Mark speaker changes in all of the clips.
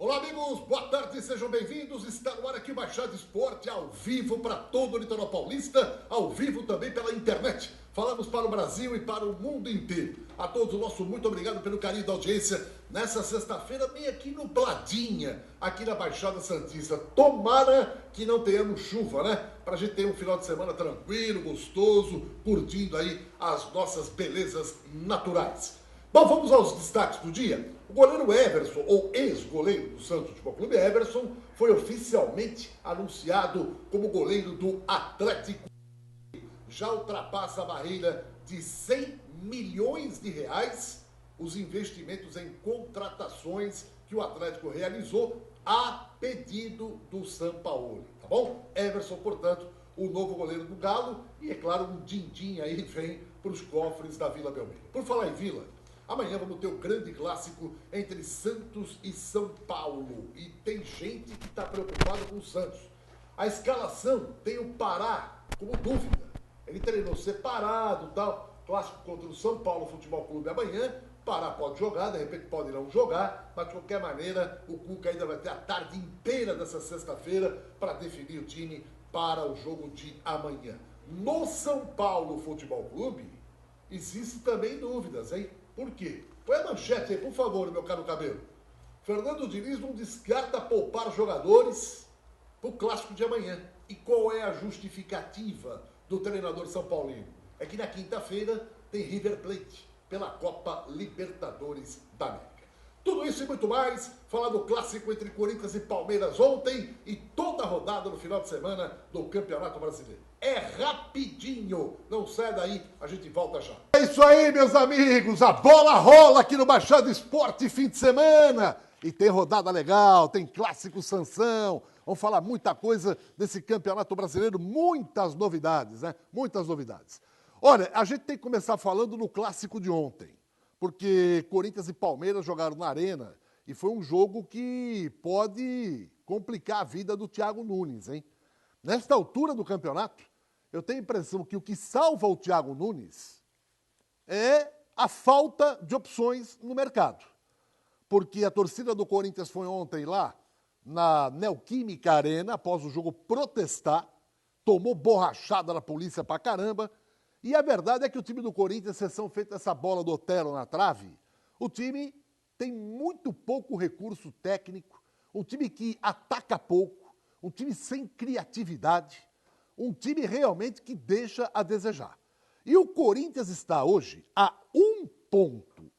Speaker 1: Olá, amigos, boa tarde, sejam bem-vindos. Está no ar aqui o Baixada Esporte, ao vivo para todo o litoral paulista, ao vivo também pela internet. Falamos para o Brasil e para o mundo inteiro. A todos o nosso muito obrigado pelo carinho da audiência. Nessa sexta-feira, bem aqui nubladinha, aqui na Baixada Santista. Tomara que não tenhamos chuva, né? Para a gente ter um final de semana tranquilo, gostoso, curtindo aí as nossas belezas naturais. Bom, vamos aos destaques do dia. O goleiro Everson, ou ex-goleiro do Santos Futebol Clube Everson, foi oficialmente anunciado como goleiro do Atlético. Já ultrapassa a barreira de 100 milhões de reais os investimentos em contratações que o Atlético realizou a pedido do Sampaoli, tá bom? Everson, portanto, o novo goleiro do Galo e, é claro, um din-din aí vem para os cofres da Vila Belmiro. Por falar em Vila, amanhã vamos ter o grande clássico entre Santos e São Paulo. E tem gente que está preocupada com o Santos. A escalação tem o Pará como dúvida. Ele treinou separado e tal. Clássico contra o São Paulo Futebol Clube amanhã. Pará pode jogar, de repente pode não jogar. Mas de qualquer maneira, o Cuca ainda vai ter a tarde inteira dessa sexta-feira para definir o time para o jogo de amanhã. No São Paulo Futebol Clube, existem também dúvidas, hein? Por quê? Põe a manchete aí, por favor, meu caro Cabelo. Fernando Diniz não descarta poupar jogadores para o clássico de amanhã. E qual é a justificativa do treinador São Paulino? É que na quinta-feira tem River Plate pela Copa Libertadores da América. Tudo isso e muito mais, falar do clássico entre Corinthians e Palmeiras ontem e toda a rodada no final de semana do Campeonato Brasileiro. É rapidinho, não sai daí, a gente volta já. É isso aí, meus amigos, a bola rola aqui no Baixada Esporte fim de semana. E tem rodada legal, tem clássico Sansão, vamos falar muita coisa desse Campeonato Brasileiro, muitas novidades, né? Muitas novidades. Olha, a gente tem que começar falando no clássico de ontem, porque Corinthians e Palmeiras jogaram na Arena e foi um jogo que pode complicar a vida do Thiago Nunes, hein? Nesta altura do campeonato, eu tenho a impressão que o que salva o Thiago Nunes é a falta de opções no mercado. Porque a torcida do Corinthians foi ontem lá na Neoquímica Arena, após o jogo protestar, tomou borrachada da polícia pra caramba, e a verdade é que o time do Corinthians, exceção feita essa bola do Otero na trave, o time tem muito pouco recurso técnico, um time que ataca pouco, um time sem criatividade, um time realmente que deixa a desejar. E o Corinthians está hoje a um ponto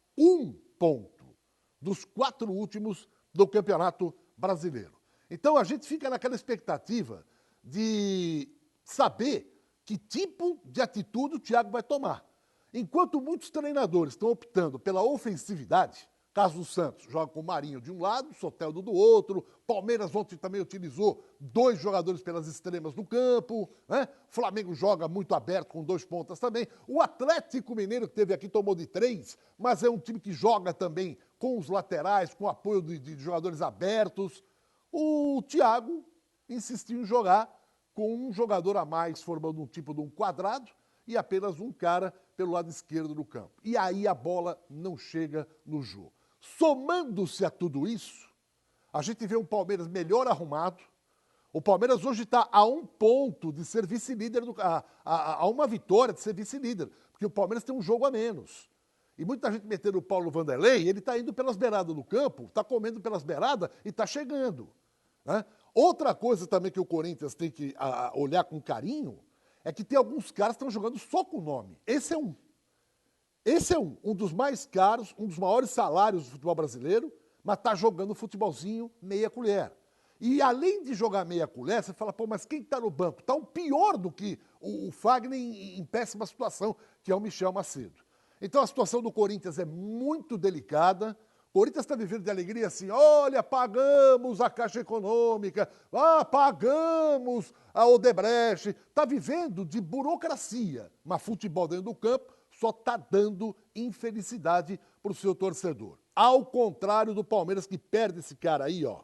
Speaker 1: dos 4 últimos do Campeonato Brasileiro. Então a gente fica naquela expectativa de saber que tipo de atitude o Thiago vai tomar. Enquanto muitos treinadores estão optando pela ofensividade, caso do Santos joga com o Marinho de um lado, Soteldo do outro, Palmeiras ontem também utilizou 2 jogadores pelas extremas do campo, né? Flamengo joga muito aberto com 2 pontas também. O Atlético Mineiro que teve aqui tomou de 3, mas é um time que joga também com os laterais, com apoio de jogadores abertos. O Thiago insistiu em jogar com um jogador a mais, formando um tipo de um quadrado, e apenas um cara pelo lado esquerdo do campo. E aí a bola não chega no jogo. Somando-se a tudo isso, a gente vê um Palmeiras melhor arrumado. O Palmeiras hoje está a 1 ponto de ser vice-líder, a uma vitória de ser vice-líder, porque o Palmeiras tem um jogo a menos. E muita gente metendo o Paulo Vanderlei, ele está indo pelas beiradas do campo, está comendo pelas beiradas e está chegando, né? Outra coisa também que o Corinthians tem que olhar com carinho é que tem alguns caras que estão jogando só com o nome. Esse é um. Esse é um dos mais caros, um dos maiores salários do futebol brasileiro, mas está jogando futebolzinho meia colher. E além de jogar meia colher, você fala, pô, mas quem está no banco? Está um pior do que o Fagner em péssima situação, que é o Michel Macedo. Então a situação do Corinthians é muito delicada. O Corinthians está vivendo de alegria assim, olha, pagamos a Caixa Econômica, pagamos a Odebrecht. Está vivendo de burocracia, mas futebol dentro do campo só está dando infelicidade para o seu torcedor. Ao contrário do Palmeiras, que perde esse cara aí, ó,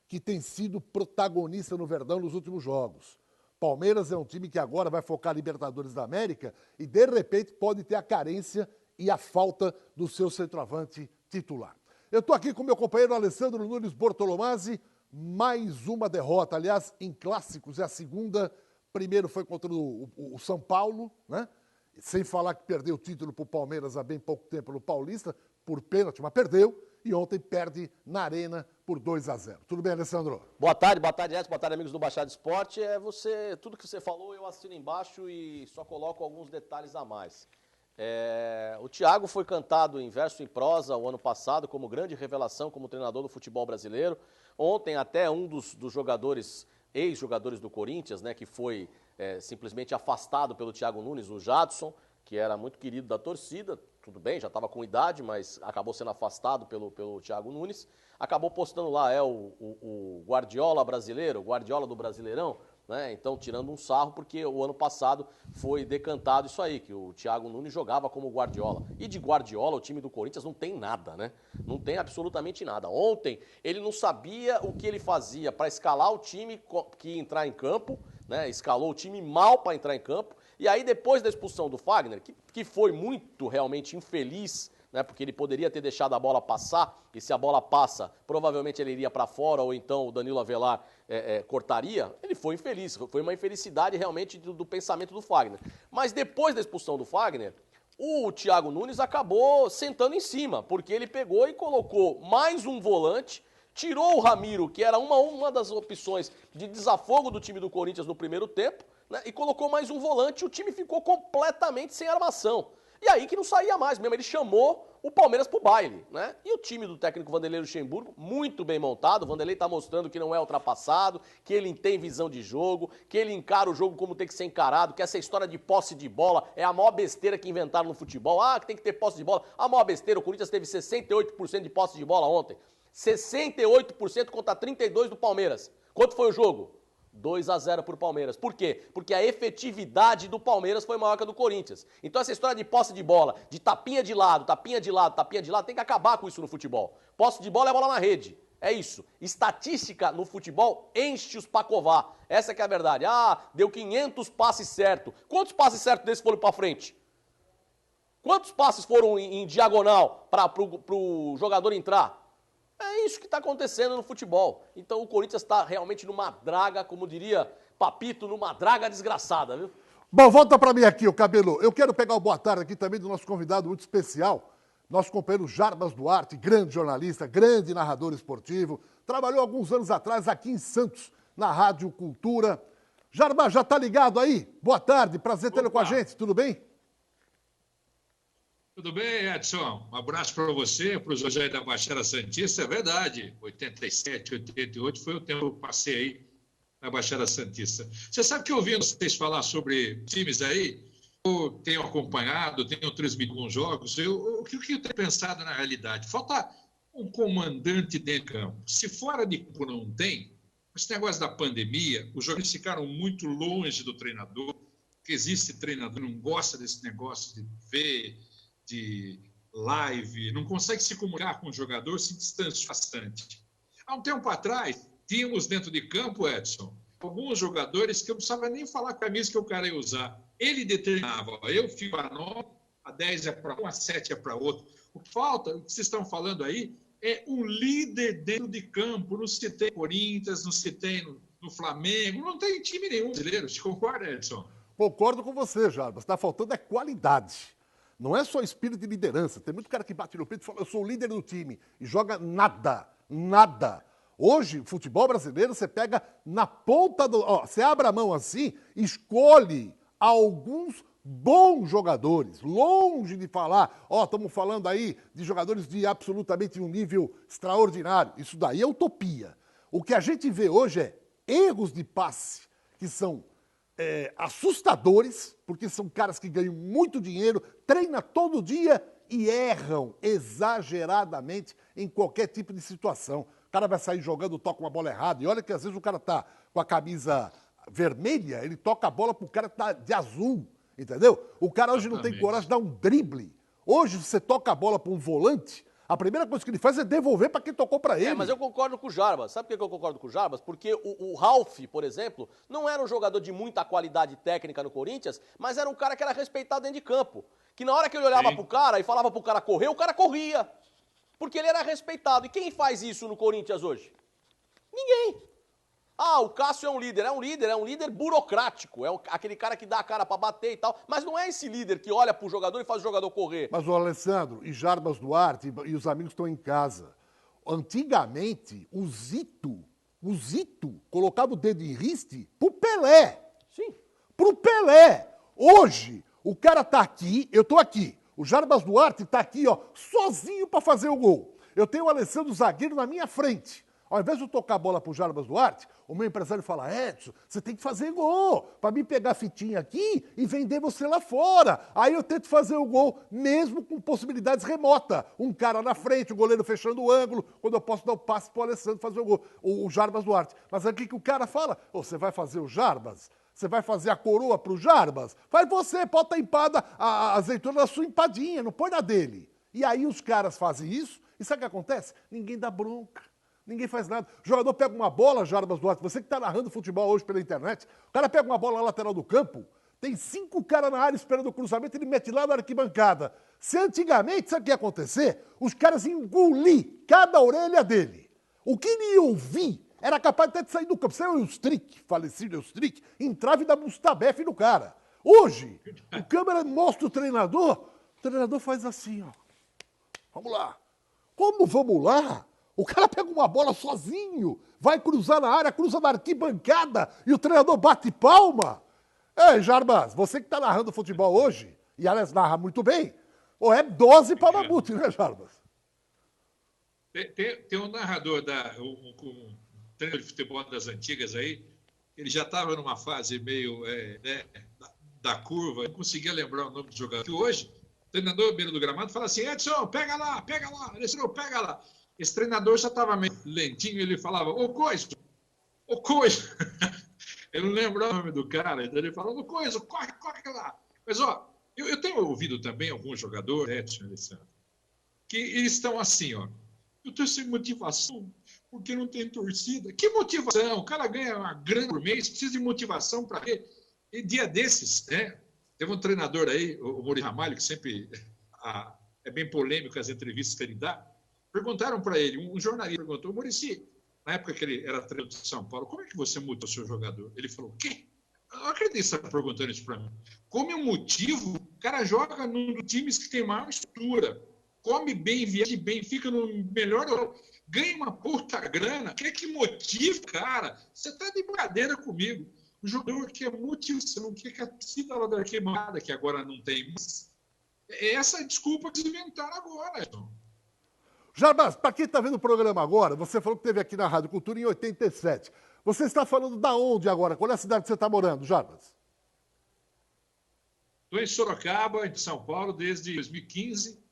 Speaker 1: que tem sido protagonista no Verdão nos últimos jogos. Palmeiras é um time que agora vai focar Libertadores da América e, de repente, pode ter a carência e a falta do seu centroavante titular. Eu estou aqui com meu companheiro Alessandro Nunes Bortolomazzi, mais uma derrota, aliás, em clássicos, é a segunda. Primeiro foi contra o São Paulo, né? Sem falar que perdeu o título para o Palmeiras há bem pouco tempo no Paulista, por pênalti, mas perdeu. E ontem perde na Arena por 2-0. Tudo bem, Alessandro?
Speaker 2: Boa tarde, Edson. Boa tarde, amigos do Baixada Esporte. Tudo que você falou eu assino embaixo e só coloco alguns detalhes a mais. O Thiago foi cantado em verso e em prosa o ano passado como grande revelação como treinador do futebol brasileiro. Ontem até um dos jogadores, ex-jogadores do Corinthians, né, que foi simplesmente afastado pelo Thiago Nunes, o Jadson, que era muito querido da torcida, tudo bem, já estava com idade, mas acabou sendo afastado pelo Thiago Nunes, acabou postando lá, o Guardiola brasileiro, o Guardiola do Brasileirão, né? Então tirando um sarro, porque o ano passado foi decantado isso aí, que o Thiago Nunes jogava como Guardiola. E de Guardiola, o time do Corinthians não tem nada, né? Não tem absolutamente nada. Ontem, ele não sabia o que ele fazia para escalar o time que ia entrar em campo, né? Escalou o time mal para entrar em campo. E aí, depois da expulsão do Fagner, que foi muito realmente infeliz, né, porque ele poderia ter deixado a bola passar, e se a bola passa, provavelmente ele iria para fora, ou então o Danilo Avelar cortaria, ele foi infeliz. Foi uma infelicidade realmente do pensamento do Fagner. Mas depois da expulsão do Fagner, o Thiago Nunes acabou sentando em cima, porque ele pegou e colocou mais um volante, tirou o Ramiro, que era uma das opções de desafogo do time do Corinthians no primeiro tempo, né, e colocou mais um volante, o time ficou completamente sem armação. E aí que não saía mais mesmo, ele chamou o Palmeiras pro baile, né? E o time do técnico Vanderlei Luxemburgo, muito bem montado, o Vanderlei tá mostrando que não é ultrapassado, que ele tem visão de jogo, que ele encara o jogo como tem que ser encarado, que essa história de posse de bola é a maior besteira que inventaram no futebol. Ah, que tem que ter posse de bola. A maior besteira, o Corinthians teve 68% de posse de bola ontem. 68% contra 32% do Palmeiras. Quanto foi o jogo? 2-0 pro Palmeiras. Por quê? Porque a efetividade do Palmeiras foi maior que a do Corinthians. Então essa história de posse de bola, de tapinha de lado, tapinha de lado, tapinha de lado, tem que acabar com isso no futebol. Posse de bola é bola na rede. É isso. Estatística no futebol enche os pra covar. Essa que é a verdade. Ah, deu 500 passes certos. Quantos passes certos desses foram pra frente? Quantos passes foram em diagonal pro jogador entrar? É isso que está acontecendo no futebol. Então o Corinthians está realmente numa draga, como diria Papito, numa draga desgraçada, viu?
Speaker 1: Bom, volta para mim aqui, o Cabelo. Eu quero pegar o boa tarde aqui também do nosso convidado muito especial, nosso companheiro Jarbas Duarte, grande jornalista, grande narrador esportivo. Trabalhou alguns anos atrás aqui em Santos, na Rádio Cultura. Jarbas, já tá ligado aí? Boa tarde, prazer tê-lo com a gente, tudo bem?
Speaker 3: Tudo bem, Edson? Um abraço para você, para o José da Baixada Santista. É verdade, 87, 88 foi o tempo que eu passei aí na Baixada Santista. Você sabe que ouvindo vocês falar sobre times aí, eu tenho acompanhado, tenho transmitido alguns jogos, o que eu tenho pensado na realidade? Falta um comandante dentro de campo. Se fora de campo não tem, esse negócio da pandemia, os jogadores ficaram muito longe do treinador, porque existe treinador que não gosta desse negócio de ver, de live, não consegue se comunicar com o jogador, se distancia bastante. Há um tempo atrás, tínhamos dentro de campo, Edson, alguns jogadores que eu não precisava nem falar a camisa que o cara ia usar. Ele determinava, eu fico a 9, a 10 é para um, a 7 é para outro. O que falta, o que vocês estão falando aí, é um líder dentro de campo. Não se tem Corinthians, não se tem no Flamengo, não tem time nenhum brasileiro. Você concorda, Edson?
Speaker 1: Concordo com você, Jarbas. Está faltando é qualidade. Não é só espírito de liderança. Tem muito cara que bate no peito e fala, eu sou o líder do time. E joga nada, nada. Hoje, futebol brasileiro, você pega na ponta do... Ó, você abre a mão assim, escolhe alguns bons jogadores. Longe de falar, ó, estamos falando aí de jogadores de absolutamente um nível extraordinário. Isso daí é utopia. O que a gente vê hoje é erros de passe que são assustadores, porque são caras que ganham muito dinheiro, treinam todo dia e erram exageradamente em qualquer tipo de situação. O cara vai sair jogando, toca uma bola errada, e olha que às vezes o cara tá com a camisa vermelha, ele toca a bola pro cara que tá de azul, entendeu? O cara hoje não tem coragem de dar um drible. Hoje você toca a bola para um volante, a primeira coisa que ele faz é devolver para quem tocou para ele.
Speaker 2: Mas eu concordo com o Jarbas. Sabe por que eu concordo com o Jarbas? Porque o Ralf, por exemplo, não era um jogador de muita qualidade técnica no Corinthians, mas era um cara que era respeitado dentro de campo. Que na hora que ele olhava pro cara e falava pro cara correr, o cara corria. Porque ele era respeitado. E quem faz isso no Corinthians hoje? Ninguém. Ah, o Cássio é um líder burocrático, aquele cara que dá a cara pra bater e tal, mas não é esse líder que olha pro jogador e faz o jogador correr.
Speaker 1: Mas o Alessandro e Jarbas Duarte e os amigos estão em casa. Antigamente, o Zito colocava o dedo em riste pro Pelé.
Speaker 2: Sim.
Speaker 1: Pro Pelé. Hoje, o cara tá aqui, eu tô aqui. O Jarbas Duarte tá aqui, ó, sozinho pra fazer o gol. Eu tenho o Alessandro zagueiro na minha frente. Ao invés de eu tocar a bola pro Jarbas Duarte, o meu empresário fala, Edson, você tem que fazer gol, para mim pegar a fitinha aqui e vender você lá fora. Aí eu tento fazer o gol, mesmo com possibilidades remotas. Um cara na frente, o goleiro fechando o ângulo, quando eu posso dar o passe pro Alessandro fazer o gol, o Jarbas Duarte. Mas aqui que o cara fala, você vai fazer o Jarbas? Você vai fazer a coroa pro Jarbas? Faz você, bota a empada, a azeitona na sua empadinha, não põe na dele. E aí os caras fazem isso, e sabe o que acontece? Ninguém dá bronca. Ninguém faz nada. O jogador pega uma bola, Jarbas Duarte, você que está narrando futebol hoje pela internet, o cara pega uma bola na lateral do campo, tem 5 caras na área esperando o cruzamento, ele mete lá na arquibancada. Se antigamente, sabe o que ia acontecer? Os caras engolir cada orelha dele. O que ele ia ouvir era capaz até de sair do campo. Saiu o Eustrick, falecido Eustrick, entrava e dava um tabefe no cara. Hoje, o câmera mostra o treinador faz assim, ó. Vamos lá. Como vamos lá? O cara pega uma bola sozinho, vai cruzar na área, cruza na arquibancada e o treinador bate palma. Ei, Jarbas, você que está narrando futebol hoje, e aliás narra muito bem, é dose para mamute, né, Jarbas?
Speaker 3: Tem um narrador, um treinador de futebol das antigas aí, ele já estava numa fase meio da curva, não conseguia lembrar o nome do jogador. E hoje, o treinador beira do gramado fala assim, Edson, pega lá, Edson, pega lá. Esse treinador já estava meio lentinho, ele falava, ô Coisa. Eu não lembro o nome do cara, então ele falava, ô Coisa, corre lá. Mas, ó, eu tenho ouvido também alguns jogadores, Edson, Alessandro, que eles estão assim, ó, eu estou sem motivação, porque não tem torcida. Que motivação? O cara ganha uma grana por mês, precisa de motivação para quê? E dia desses, né? Teve um treinador aí, o Maurício Ramalho, que sempre é bem polêmico as entrevistas que ele dá. Perguntaram para ele, um jornalista perguntou, Muricy, na época que ele era treinador de São Paulo, como é que você muda o seu jogador? Ele falou, o quê? Eu não acredito que você está perguntando isso para mim. Como é um motivo, o cara joga num dos times que tem maior estrutura, come bem, viaja bem, fica no melhor, ganha uma puta grana. O que é que motiva, cara? Você está de brincadeira comigo. O jogador quer motivação, que a torcida lá da arquibancada, que agora não tem mais. É essa desculpa que se inventaram agora, João.
Speaker 1: Jarbas, para quem está vendo o programa agora, você falou que esteve aqui na Rádio Cultura em 87. Você está falando da onde agora? Qual é a cidade que você está morando, Jarbas?
Speaker 3: Estou em Sorocaba, em São Paulo, desde 2015.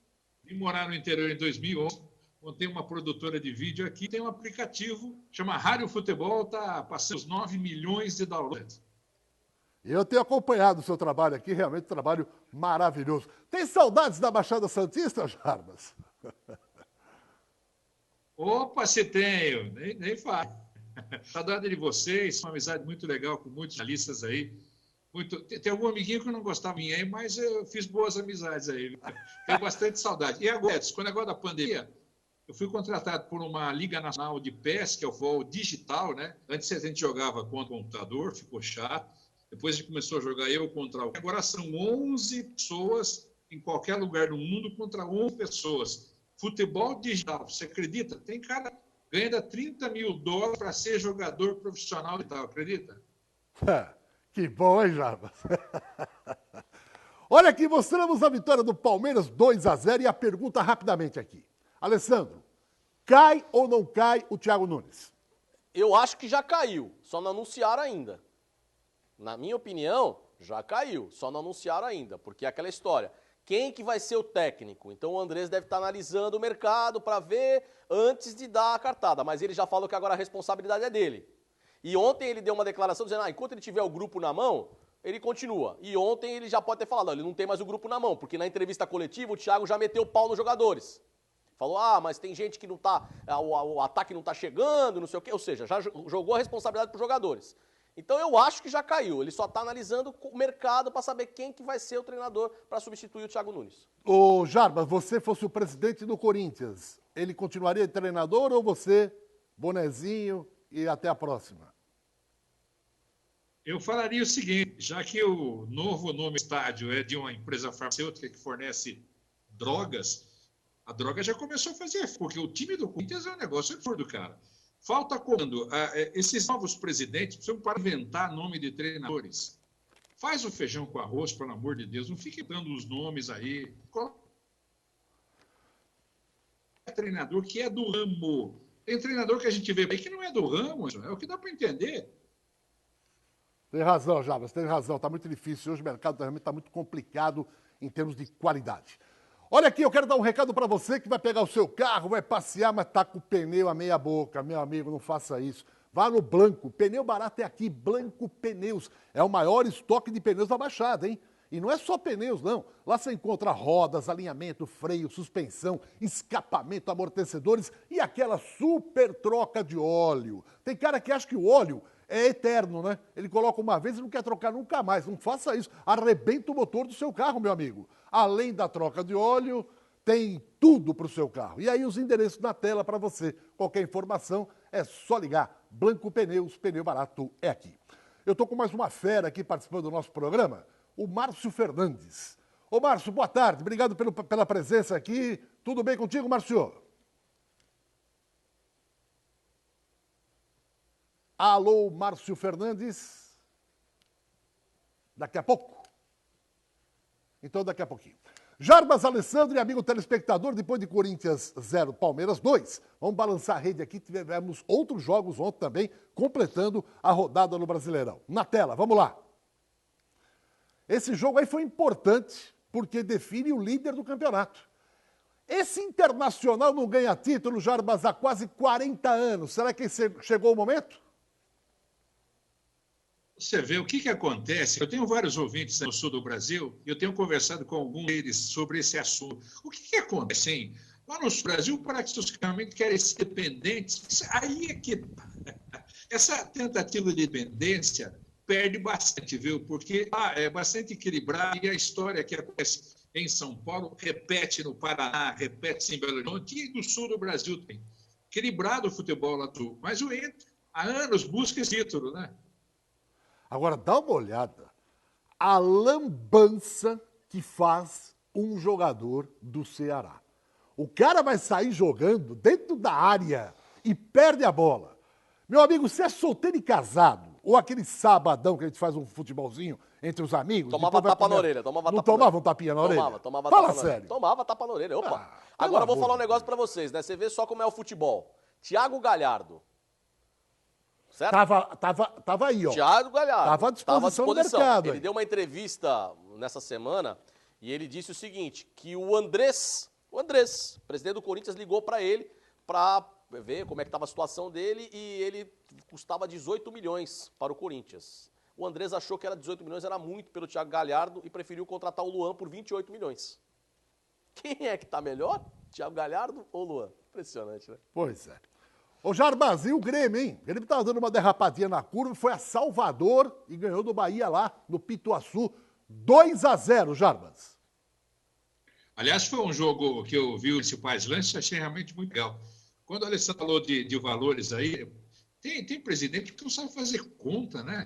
Speaker 3: Vim morar no interior em 2011. Montei uma produtora de vídeo aqui. Tem um aplicativo, chama Rádio Futebol, está passando os 9 milhões de downloads.
Speaker 1: Eu tenho acompanhado o seu trabalho aqui, realmente um trabalho maravilhoso. Tem saudades da Baixada Santista, Jarbas?
Speaker 3: Opa, se tenho, nem falo. Saudade de vocês, uma amizade muito legal com muitos jornalistas aí. Tem algum amiguinho que eu não gostava de mim aí, mas eu fiz boas amizades aí. Tenho bastante saudade. E agora, quando agora da pandemia, eu fui contratado por uma Liga Nacional de PES, que é o futebol digital, né? Antes a gente jogava contra o computador, ficou chato. Depois a gente começou a jogar eu contra o... Agora são 11 pessoas em qualquer lugar do mundo contra 11 pessoas. Futebol digital, você acredita? Tem cara que ganha $30 mil para ser jogador profissional digital, acredita?
Speaker 1: Que bom, hein, Jarbas? Olha aqui, mostramos a vitória do Palmeiras 2-0 e a pergunta rapidamente aqui. Alessandro, cai ou não cai o Thiago Nunes?
Speaker 2: Eu acho que já caiu, só não anunciaram ainda. Na minha opinião, já caiu, só não anunciaram ainda, porque é aquela história. Quem que vai ser o técnico? Então o Andrés deve estar analisando o mercado para ver antes de dar a cartada. Mas ele já falou que agora a responsabilidade é dele. E ontem ele deu uma declaração dizendo, enquanto ele tiver o grupo na mão, ele continua. E ontem ele já pode ter falado, ele não tem mais o grupo na mão, porque na entrevista coletiva o Thiago já meteu o pau nos jogadores. Falou, mas tem gente que não tá, o ataque não tá chegando, não sei o quê. Ou seja, já jogou a responsabilidade para os jogadores. Então eu acho que já caiu. Ele só está analisando o mercado para saber quem que vai ser o treinador para substituir o Thiago Nunes.
Speaker 1: Ô, Jarbas, você fosse o presidente do Corinthians, ele continuaria treinador ou você, bonezinho e até a próxima?
Speaker 3: Eu falaria o seguinte, já que o novo nome estádio é de uma empresa farmacêutica que fornece drogas, a droga já começou a fazer, porque o time do Corinthians é um negócio absurdo, cara. Falta quando esses novos presidentes precisam para inventar nome de treinadores. Faz o feijão com arroz, pelo amor de Deus, não fique dando os nomes aí. É treinador que é do ramo. Tem treinador que a gente vê aí que não é do ramo, é o que dá para entender.
Speaker 1: Tem razão, Jarbas, tem razão. Está muito difícil. Hoje o mercado realmente está muito complicado em termos de qualidade. Olha aqui, eu quero dar um recado para você que vai pegar o seu carro, vai passear, mas está com o pneu a meia boca. Meu amigo, não faça isso. Vá no Blanco. Pneu barato é aqui. Blanco Pneus. É o maior estoque de pneus da Baixada, hein? E não é só pneus, não. Lá você encontra rodas, alinhamento, freio, suspensão, escapamento, amortecedores e aquela super troca de óleo. Tem cara que acha que o óleo é eterno, né? Ele coloca uma vez e não quer trocar nunca mais. Não faça isso. Arrebenta o motor do seu carro, meu amigo. Além da troca de óleo, tem tudo para o seu carro. E aí os endereços na tela para você. Qualquer informação é só ligar. Blanco Pneus, pneu barato é aqui. Eu estou com mais uma fera aqui participando do nosso programa, o Márcio Fernandes. Ô Márcio, boa tarde. Obrigado pela presença aqui. Tudo bem contigo, Márcio? Alô, Márcio Fernandes. Daqui a pouco. Então, daqui a pouquinho. Jarbas Alessandro e amigo telespectador, depois de Corinthians 0, Palmeiras 2. Vamos balançar a rede aqui, tivemos outros jogos ontem também, completando a rodada no Brasileirão. Na tela, vamos lá. Esse jogo aí foi importante, porque define o líder do campeonato. Esse Internacional não ganha título, Jarbas, há quase 40 anos. Será que chegou o momento?
Speaker 3: Você vê o que acontece. Eu tenho vários ouvintes no sul do Brasil e eu tenho conversado com alguns deles sobre esse assunto. O que acontece, hein? Lá no sul do Brasil, parece que os realmente querem ser dependentes. Aí é que essa tentativa de dependência perde bastante, viu? Porque é bastante equilibrado e a história que acontece em São Paulo repete no Paraná, repete em Belo Horizonte e no sul do Brasil tem. Equilibrado o futebol lá do sul. Mas o Inter, há anos, busca esse título, né?
Speaker 1: Agora, dá uma olhada. A lambança que faz um jogador do Ceará. O cara vai sair jogando dentro da área e perde a bola. Meu amigo, se é solteiro e casado, ou aquele sabadão que a gente faz um futebolzinho entre os amigos...
Speaker 2: Tomava tapa na orelha.
Speaker 1: Não tomava um tapinha na orelha?
Speaker 2: Tomava
Speaker 1: Fala
Speaker 2: tapa
Speaker 1: sério.
Speaker 2: Tomava tapa na orelha, opa. Agora eu vou falar um negócio pra vocês, né? Você vê só como é o futebol. Thiago Galhardo. Certo?
Speaker 1: Tava aí, ó.
Speaker 2: Thiago Galhardo.
Speaker 1: Tava à disposição do mercado.
Speaker 2: Ele deu uma entrevista nessa semana e ele disse o seguinte, que o Andrés, presidente do Corinthians, ligou para ele para ver como é que estava a situação dele e ele custava 18 milhões para o Corinthians. O Andrés achou que era 18 milhões, era muito pelo Thiago Galhardo e preferiu contratar o Luan por 28 milhões. Quem é que tá melhor? Thiago Galhardo ou Luan? Impressionante, né?
Speaker 1: Pois é. Ô Jarbas, e o Grêmio, hein? O Grêmio estava dando uma derrapadinha na curva, foi a Salvador e ganhou do Bahia lá, no Pituaçu, 2-0, Jarbas.
Speaker 3: Aliás, foi um jogo que eu vi os principais lances e achei realmente muito legal. Quando o Alessandro falou de valores aí, tem presidente que não sabe fazer conta, né?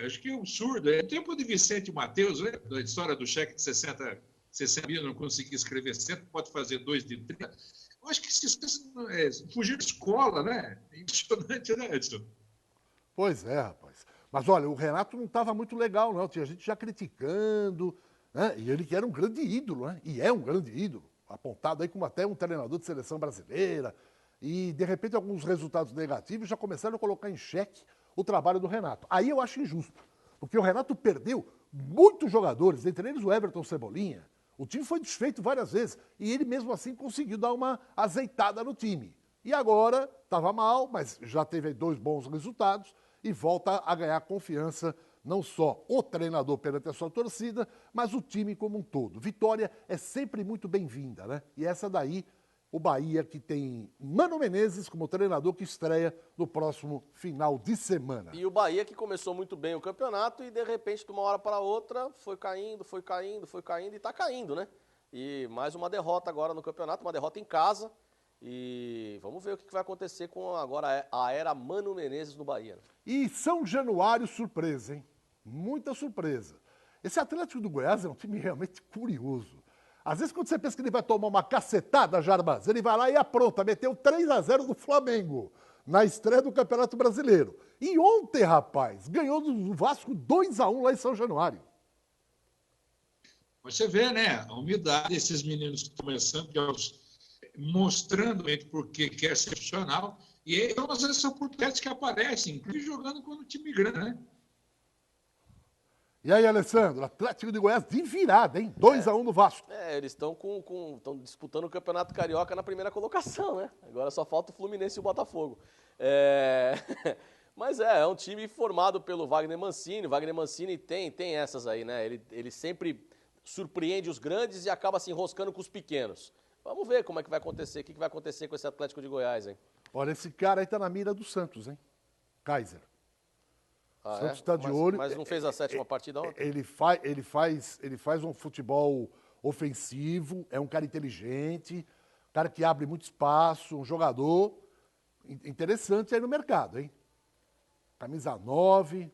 Speaker 3: Acho que é um absurdo. É o tempo de Vicente Mateus, né? Da história do cheque de 60 mil, não consegui escrever 100, pode fazer 2 de 30. Eu acho que esses fugir de escola, né? É impressionante, né, Edson?
Speaker 1: Pois é, rapaz. Mas olha, o Renato não estava muito legal, não. Tinha gente já criticando, né? E ele que era um grande ídolo, né? E é um grande ídolo. Apontado aí como até um treinador de seleção brasileira. E, de repente, alguns resultados negativos já começaram a colocar em xeque o trabalho do Renato. Aí eu acho injusto. Porque o Renato perdeu muitos jogadores, entre eles o Everton Cebolinha. O time foi desfeito várias vezes e ele mesmo assim conseguiu dar uma azeitada no time. E agora estava mal, mas já teve 2 bons resultados e volta a ganhar confiança, não só o treinador perante a sua torcida, mas o time como um todo. Vitória é sempre muito bem-vinda, né? E essa daí, o Bahia que tem Mano Menezes como treinador que estreia no próximo final de semana.
Speaker 2: E o Bahia que começou muito bem o campeonato e de repente de uma hora para outra foi caindo e está caindo, né? E mais uma derrota agora no campeonato, uma derrota em casa. E vamos ver o que vai acontecer com agora a era Mano Menezes no Bahia.
Speaker 1: E São Januário, surpresa, hein? Muita surpresa. Esse Atlético do Goiás é um time realmente curioso. Às vezes, quando você pensa que ele vai tomar uma cacetada, Jarbas, ele vai lá e apronta, meteu 3-0 do Flamengo na estreia do Campeonato Brasileiro. E ontem, rapaz, ganhou do Vasco 2-1 lá em São Januário.
Speaker 3: Você vê, né, a umidade desses meninos começando, mostrando porque que é excepcional. E aí, às vezes, são oportunidades que aparecem, inclusive jogando com o time grande, né?
Speaker 1: E aí, Alessandro, Atlético de Goiás de virada, hein? 2-1 no Vasco.
Speaker 2: Eles estão estão disputando o Campeonato Carioca na primeira colocação, né? Agora só falta o Fluminense e o Botafogo. Mas é um time formado pelo Wagner Mancini. O Wagner Mancini tem essas aí, né? Ele sempre surpreende os grandes e acaba se enroscando com os pequenos. Vamos ver como é que vai acontecer, o que vai acontecer com esse Atlético de Goiás, hein?
Speaker 1: Olha, esse cara aí tá na mira do Santos, hein? Kaiser.
Speaker 2: Ah,
Speaker 1: Santos está de olho.
Speaker 2: Mas não fez a sétima partida ontem?
Speaker 1: Ele faz um futebol ofensivo, é um cara inteligente, cara que abre muito espaço, um jogador interessante aí no mercado, hein? Camisa 9,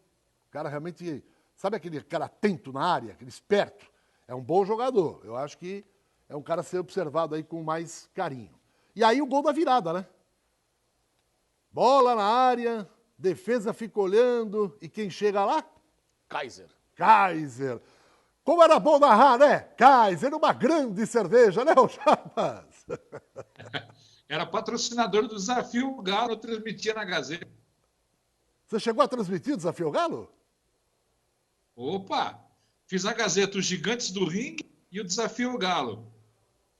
Speaker 1: cara realmente, sabe aquele cara atento na área, aquele esperto? É um bom jogador. Eu acho que é um cara a ser observado aí com mais carinho. E aí o gol da virada, né? Bola na área, defesa fica olhando, e quem chega lá?
Speaker 2: Kaiser.
Speaker 1: Kaiser. Como era bom narrar, né? Kaiser, uma grande cerveja, né, ô Chapas?
Speaker 3: Era patrocinador do Desafio Galo, transmitia na Gazeta.
Speaker 1: Você chegou a transmitir o Desafio Galo?
Speaker 3: Opa! Fiz a Gazeta Os Gigantes do Ringue e o Desafio Galo.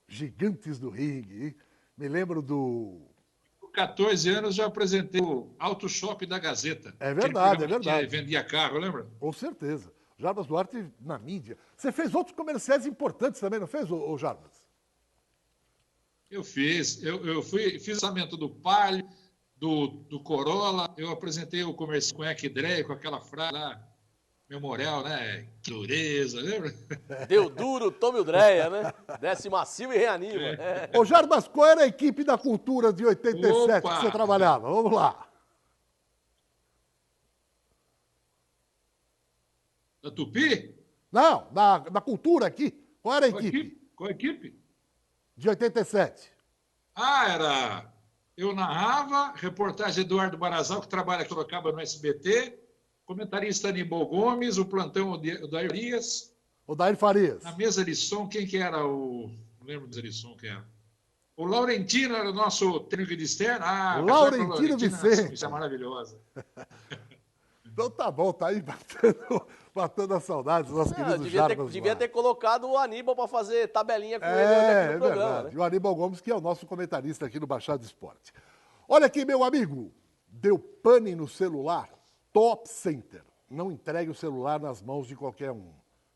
Speaker 1: Gigantes do Ringue, hein? Me lembro do...
Speaker 3: Com 14 anos já apresentei o Auto Shop da Gazeta.
Speaker 1: É verdade, é
Speaker 3: que
Speaker 1: verdade.
Speaker 3: vendia carro, lembra?
Speaker 1: Com certeza. Jarbas Duarte na mídia. Você fez outros comerciais importantes também, não fez, ô Jarbas?
Speaker 3: Eu fiz. Eu fiz lançamento do Palio, do Corolla. Eu apresentei o comercial com o Equidré, com aquela frase lá, memorial, né? Que dureza, lembra?
Speaker 2: Deu duro, tome o Dreia, né? Desce macio e reanima.
Speaker 1: Ô Jarbas, qual era a equipe da Cultura de 87
Speaker 3: Opa!
Speaker 1: que você trabalhava? Vamos lá.
Speaker 3: Da Tupi?
Speaker 1: Não, da Cultura aqui. Qual era a equipe?
Speaker 3: Qual equipe?
Speaker 1: De 87.
Speaker 3: Era... Eu narrava, reportagem Eduardo Barazal, que trabalha em Sorocaba no SBT, comentarista Aníbal Gomes, o plantão do Arias.
Speaker 1: O Daír Farias.
Speaker 3: Na mesa de som, quem que era o... Não lembro da mesa de som quem era. O Laurentino era o nosso técnico de externo.
Speaker 1: Laurentino Vicente.
Speaker 3: Isso é maravilhosa.
Speaker 1: Então tá bom, tá aí batendo a saudade dos nossos queridos Jarbas.
Speaker 2: Devia ter colocado o Aníbal para fazer tabelinha com ele aqui no programa.
Speaker 1: Verdade.
Speaker 2: Né?
Speaker 1: E o Aníbal Gomes, que é o nosso comentarista aqui no Baixado Esporte. Olha aqui, meu amigo. Deu pane no celular? Top Center. Não entregue o celular nas mãos de qualquer um,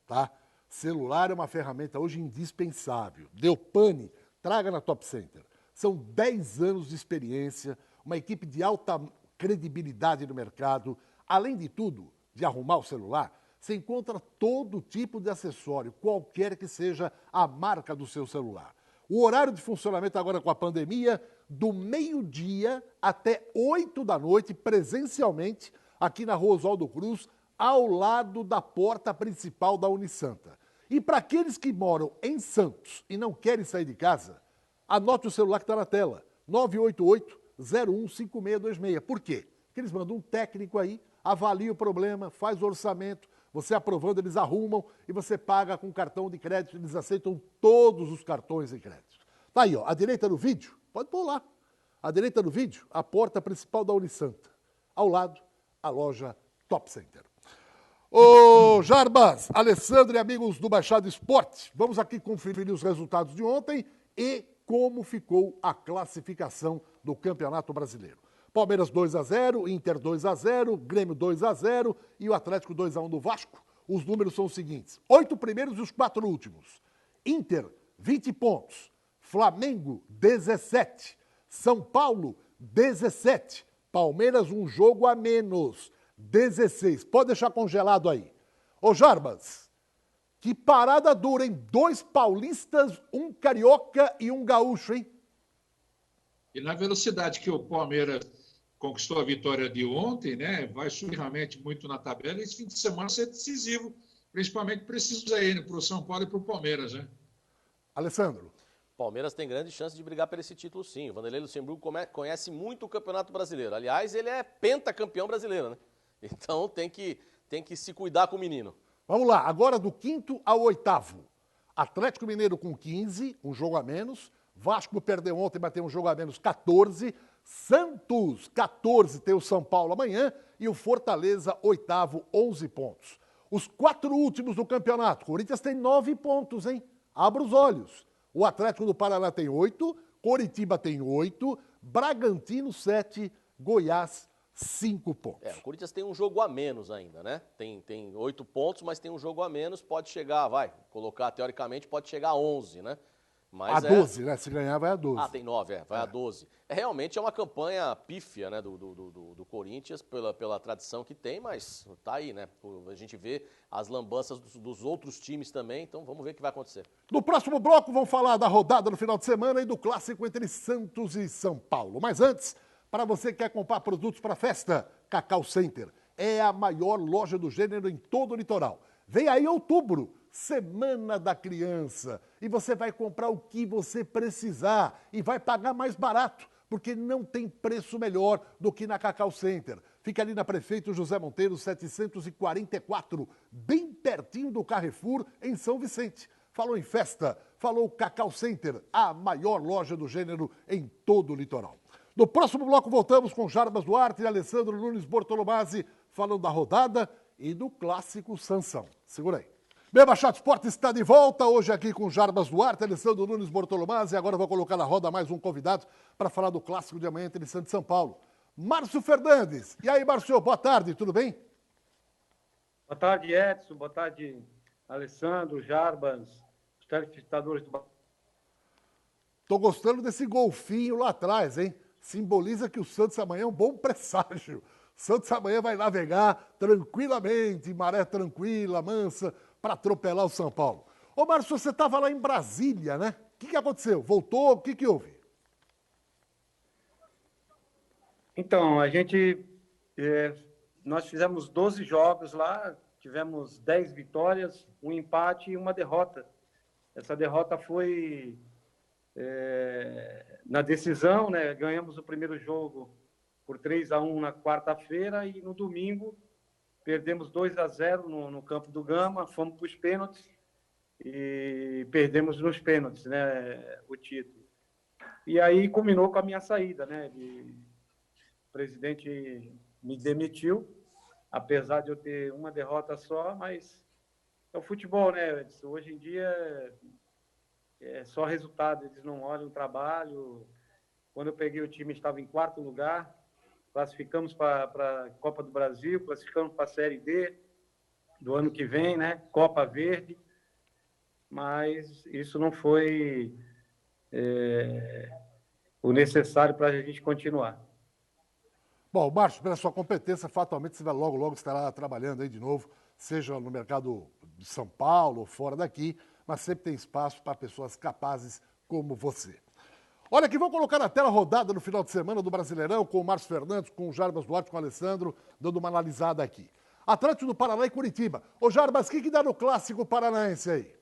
Speaker 1: tá? Celular é uma ferramenta hoje indispensável. Deu pane? Traga na Top Center. São 10 anos de experiência, uma equipe de alta credibilidade no mercado. Além de tudo, de arrumar o celular, você encontra todo tipo de acessório, qualquer que seja a marca do seu celular. O horário de funcionamento agora com a pandemia, do meio-dia até 8 da noite, presencialmente, aqui na Rua Oswaldo Cruz, ao lado da porta principal da Unisanta. E para aqueles que moram em Santos e não querem sair de casa, anote o celular que está na tela, 988-015626. Por quê? Porque eles mandam um técnico aí, avalia o problema, faz o orçamento, você aprovando, eles arrumam e você paga com cartão de crédito, eles aceitam todos os cartões de crédito. Tá aí, ó, à direita do vídeo, pode pôr lá, à direita do vídeo, a porta principal da Unisanta, ao lado, a loja Top Center. Ô Jarbas, Alessandro e amigos do Baixado Esporte, vamos aqui conferir os resultados de ontem e como ficou a classificação do Campeonato Brasileiro. Palmeiras 2-0, Inter 2-0, Grêmio 2-0 e o Atlético 2-1 do Vasco. Os números são os seguintes: 8 primeiros e os 4 últimos. Inter, 20 pontos. Flamengo, 17. São Paulo, 17. Palmeiras, um jogo a menos, 16. Pode deixar congelado aí. Ô Jarbas, Que parada dura, hein? 2 paulistas, um carioca e um gaúcho, hein?
Speaker 3: E na velocidade que o Palmeiras conquistou a vitória de ontem, né? Vai subir realmente muito na tabela. E esse fim de semana ser decisivo, principalmente para esses aí, né? Para o São Paulo e para o Palmeiras, né?
Speaker 1: Alessandro.
Speaker 2: Palmeiras tem grande chance de brigar por esse título, sim. O Vanderlei Luxemburgo conhece muito o Campeonato Brasileiro. Aliás, ele é pentacampeão brasileiro, né? Então tem que se cuidar com o menino.
Speaker 1: Vamos lá, agora do 5º ao 8º. Atlético Mineiro com 15, um jogo a menos. Vasco perdeu ontem, mas tem um jogo a menos, 14. Santos, 14, tem o São Paulo amanhã. E o Fortaleza, 8º, 11 pontos. Os 4 últimos do campeonato. Corinthians tem 9 pontos, hein? Abra os olhos. O Atlético do Paraná tem 8, Coritiba tem 8, Bragantino 7, Goiás 5 pontos.
Speaker 2: O Corinthians tem um jogo a menos ainda, né? Tem 8 pontos, mas tem um jogo a menos, pode chegar, colocar teoricamente, pode chegar a 11, né? Mas
Speaker 1: a 12, né? Se ganhar, vai a 12.
Speaker 2: Tem 9, vai a 12. Realmente é uma campanha pífia, né, do Corinthians, pela tradição que tem, mas tá aí, né? A gente vê as lambanças dos outros times também, então vamos ver o que vai acontecer.
Speaker 1: No próximo bloco, vamos falar da rodada no final de semana e do clássico entre Santos e São Paulo. Mas antes, para você que quer comprar produtos para festa, Cacau Center é a maior loja do gênero em todo o litoral. Vem aí outubro, Semana da Criança, e você vai comprar o que você precisar e vai pagar mais barato, porque não tem preço melhor do que na Cacau Center. Fica ali na Prefeito José Monteiro, 744, bem pertinho do Carrefour, em São Vicente. Falou em festa, falou Cacau Center, a maior loja do gênero em todo o litoral. No próximo bloco voltamos com Jarbas Duarte e Alessandro Nunes Bortolomazzi, falando da rodada e do clássico Sansão. Segura aí. Meu Baixado Esporte está de volta, hoje aqui com Jarbas Duarte, Alessandro Nunes Bortolomazzi, e agora vou colocar na roda mais um convidado para falar do clássico de amanhã entre Santos e São Paulo. Márcio Fernandes. E aí, Márcio, boa tarde, tudo bem?
Speaker 4: Boa tarde, Edson, boa tarde, Alessandro, Jarbas, os telespectadores do...
Speaker 1: Tô gostando desse golfinho lá atrás, hein? Simboliza que o Santos amanhã é um bom presságio. Santos amanhã vai navegar tranquilamente, maré tranquila, mansa, para atropelar o São Paulo. Ô, Márcio, você estava lá em Brasília, né? O que aconteceu? Voltou? O que houve?
Speaker 4: Então, nós fizemos 12 jogos lá, tivemos 10 vitórias, um empate e uma derrota. Essa derrota foi na decisão, né? Ganhamos o primeiro jogo por 3-1 na quarta-feira e no domingo perdemos 2-0 no campo do Gama, fomos para os pênaltis e perdemos nos pênaltis, né, o título. E aí culminou com a minha saída, né? O presidente me demitiu, apesar de eu ter uma derrota só, mas é o futebol, né? Hoje em dia é só resultado, eles não olham o trabalho. Quando eu peguei o time, estava em 4º lugar, classificamos para a Copa do Brasil, classificamos para a Série D do ano que vem, né? Copa Verde, mas isso não foi o necessário para a gente continuar.
Speaker 1: Bom, Márcio, pela sua competência, fatalmente você vai logo estará trabalhando aí de novo, seja no mercado de São Paulo ou fora daqui, mas sempre tem espaço para pessoas capazes como você. Olha aqui, vou colocar na tela a rodada no final de semana do Brasileirão, com o Márcio Fernandes, com o Jarbas Duarte, com o Alessandro, dando uma analisada aqui. Atlético do Paraná e Curitiba. Ô, Jarbas, o que dá no clássico paranaense aí?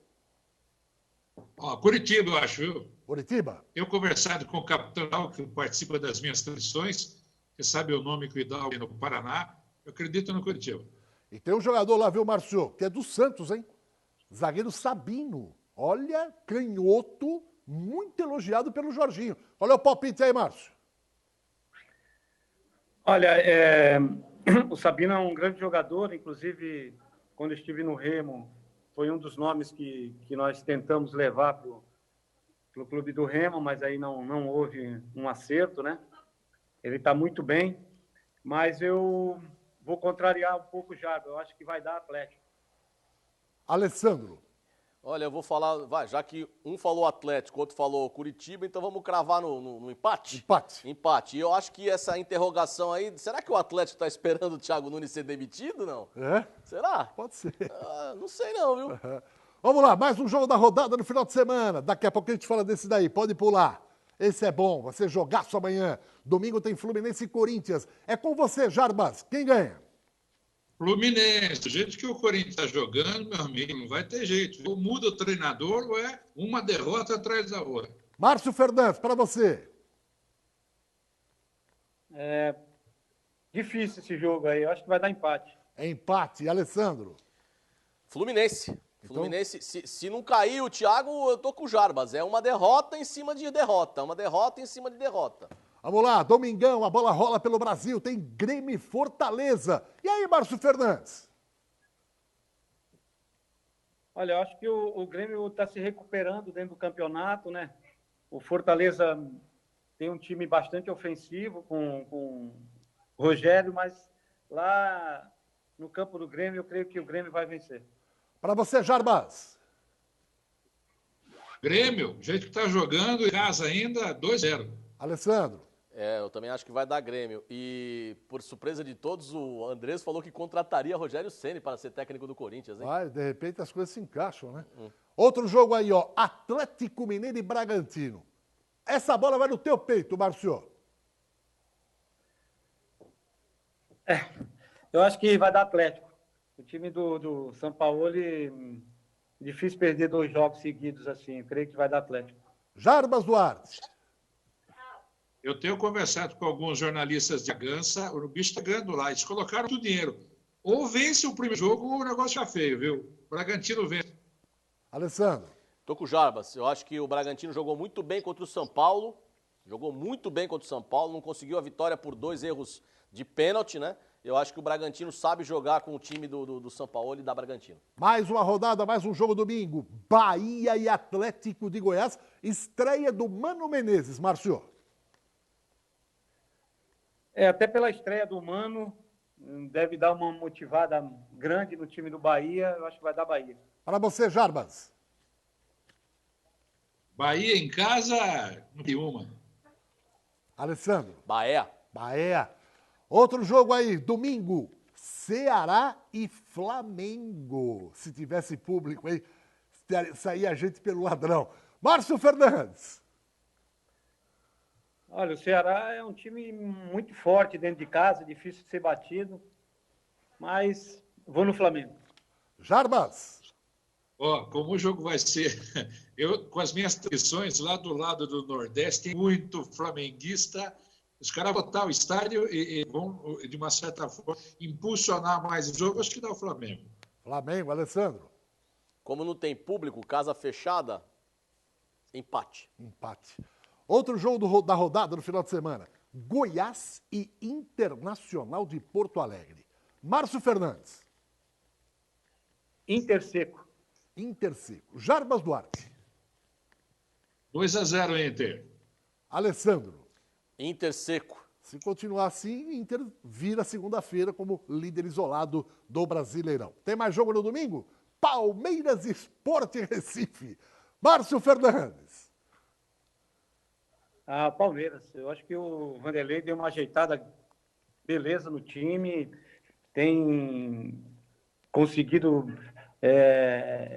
Speaker 3: Curitiba, eu acho, viu?
Speaker 1: Curitiba?
Speaker 3: Eu conversado com o capitão que participa das minhas transmissões, que sabe o nome que o Hidalgo no Paraná, eu acredito no Curitiba. E
Speaker 1: tem um jogador lá, viu, Márcio, que é do Santos, hein? Zagueiro Sabino. Olha, canhoto, muito elogiado pelo Jorginho. Olha o palpite aí, Márcio.
Speaker 4: Olha, o Sabino é um grande jogador, inclusive, quando estive no Remo, foi um dos nomes que nós tentamos levar para o clube do Remo, mas aí não houve um acerto, né? Ele está muito bem, mas eu vou contrariar um pouco o Jarbas. Eu acho que vai dar Atlético.
Speaker 1: Alessandro.
Speaker 2: Olha, eu vou falar, já que um falou Atlético, outro falou Curitiba, então vamos cravar no empate? Empate. E eu acho que essa interrogação aí, será que o Atlético está esperando o Thiago Nunes ser demitido, não?
Speaker 1: É?
Speaker 2: Será?
Speaker 1: Pode ser.
Speaker 2: Não sei não, viu?
Speaker 1: Vamos lá, mais um jogo da rodada no final de semana. Daqui a pouco a gente fala desse daí, pode pular. Esse é bom, vai ser jogaço amanhã. Domingo tem Fluminense e Corinthians. É com você, Jarbas. Quem ganha?
Speaker 3: Fluminense, do jeito que o Corinthians está jogando, meu amigo, não vai ter jeito. Ou muda o treinador ou é uma derrota atrás da outra.
Speaker 1: Márcio Fernandes, para você.
Speaker 4: Difícil esse jogo aí, eu acho que vai dar empate.
Speaker 1: É empate. Alessandro.
Speaker 2: Fluminense. Fluminense, se não cair o Thiago, eu tô com o Jarbas. É uma derrota em cima de derrota. Uma derrota em cima de derrota.
Speaker 1: Vamos lá, domingão, a bola rola pelo Brasil, tem Grêmio e Fortaleza. E aí, Márcio Fernandes?
Speaker 4: Olha, eu acho que o Grêmio está se recuperando dentro do campeonato, né? O Fortaleza tem um time bastante ofensivo com o Rogério, mas lá no campo do Grêmio, eu creio que o Grêmio vai vencer.
Speaker 1: Para você, Jarbas.
Speaker 3: Grêmio, do jeito que está jogando, em casa ainda, 2-0.
Speaker 1: Alessandro.
Speaker 2: Eu também acho que vai dar Grêmio. E, por surpresa de todos, o Andrés falou que contrataria Rogério Ceni para ser técnico do Corinthians, hein?
Speaker 1: Vai, de repente as coisas se encaixam, né? Outro jogo aí, ó. Atlético Mineiro e Bragantino. Essa bola vai no teu peito, Márcio.
Speaker 4: Eu acho que vai dar Atlético. O time do São Paulo, difícil perder 2 jogos seguidos assim. Eu creio que vai dar Atlético.
Speaker 1: Jarbas Duarte.
Speaker 3: Eu tenho conversado com alguns jornalistas de Gança, o bicho está ganhando lá, eles colocaram todo o dinheiro. Ou vence o primeiro jogo ou o negócio já feio, viu? O Bragantino vence.
Speaker 1: Alessandro.
Speaker 2: Tô com o Jarbas. Eu acho que o Bragantino jogou muito bem contra o São Paulo. Jogou muito bem contra o São Paulo. Não conseguiu a vitória por 2 erros de pênalti, né? Eu acho que o Bragantino sabe jogar com o time do São Paulo e da Bragantino.
Speaker 1: Mais uma rodada, mais um jogo domingo. Bahia e Atlético de Goiás. Estreia do Mano Menezes, Márcio.
Speaker 4: Até pela estreia do Mano, deve dar uma motivada grande no time do Bahia. Eu acho que vai dar Bahia.
Speaker 1: Para você, Jarbas.
Speaker 3: Bahia em casa, não tem uma.
Speaker 1: Alessandro.
Speaker 2: Bahia.
Speaker 1: Bahia. Outro jogo aí, domingo. Ceará e Flamengo. Se tivesse público aí, saía a gente pelo ladrão. Márcio Fernandes.
Speaker 4: Olha, o Ceará é um time muito forte dentro de casa, difícil de ser batido, mas vou no Flamengo.
Speaker 1: Jarbas.
Speaker 3: Como o jogo vai ser, eu com as minhas tradições lá do lado do Nordeste, tem muito flamenguista, os caras botar o estádio e vão, de uma certa forma, impulsionar mais o jogo, acho que dá o Flamengo.
Speaker 1: Flamengo, Alessandro.
Speaker 2: Como não tem público, casa fechada, empate.
Speaker 1: Empate. Outro jogo da rodada no final de semana. Goiás e Internacional de Porto Alegre. Márcio Fernandes.
Speaker 4: Inter seco.
Speaker 1: Inter seco. Jarbas Duarte.
Speaker 3: 2-0 Inter.
Speaker 1: Alessandro.
Speaker 2: Inter seco.
Speaker 1: Se continuar assim, Inter vira segunda-feira como líder isolado do Brasileirão. Tem mais jogo no domingo? Palmeiras e Sport Recife. Márcio Fernandes.
Speaker 4: Palmeiras. Eu acho que o Vanderlei deu uma ajeitada beleza no time, tem conseguido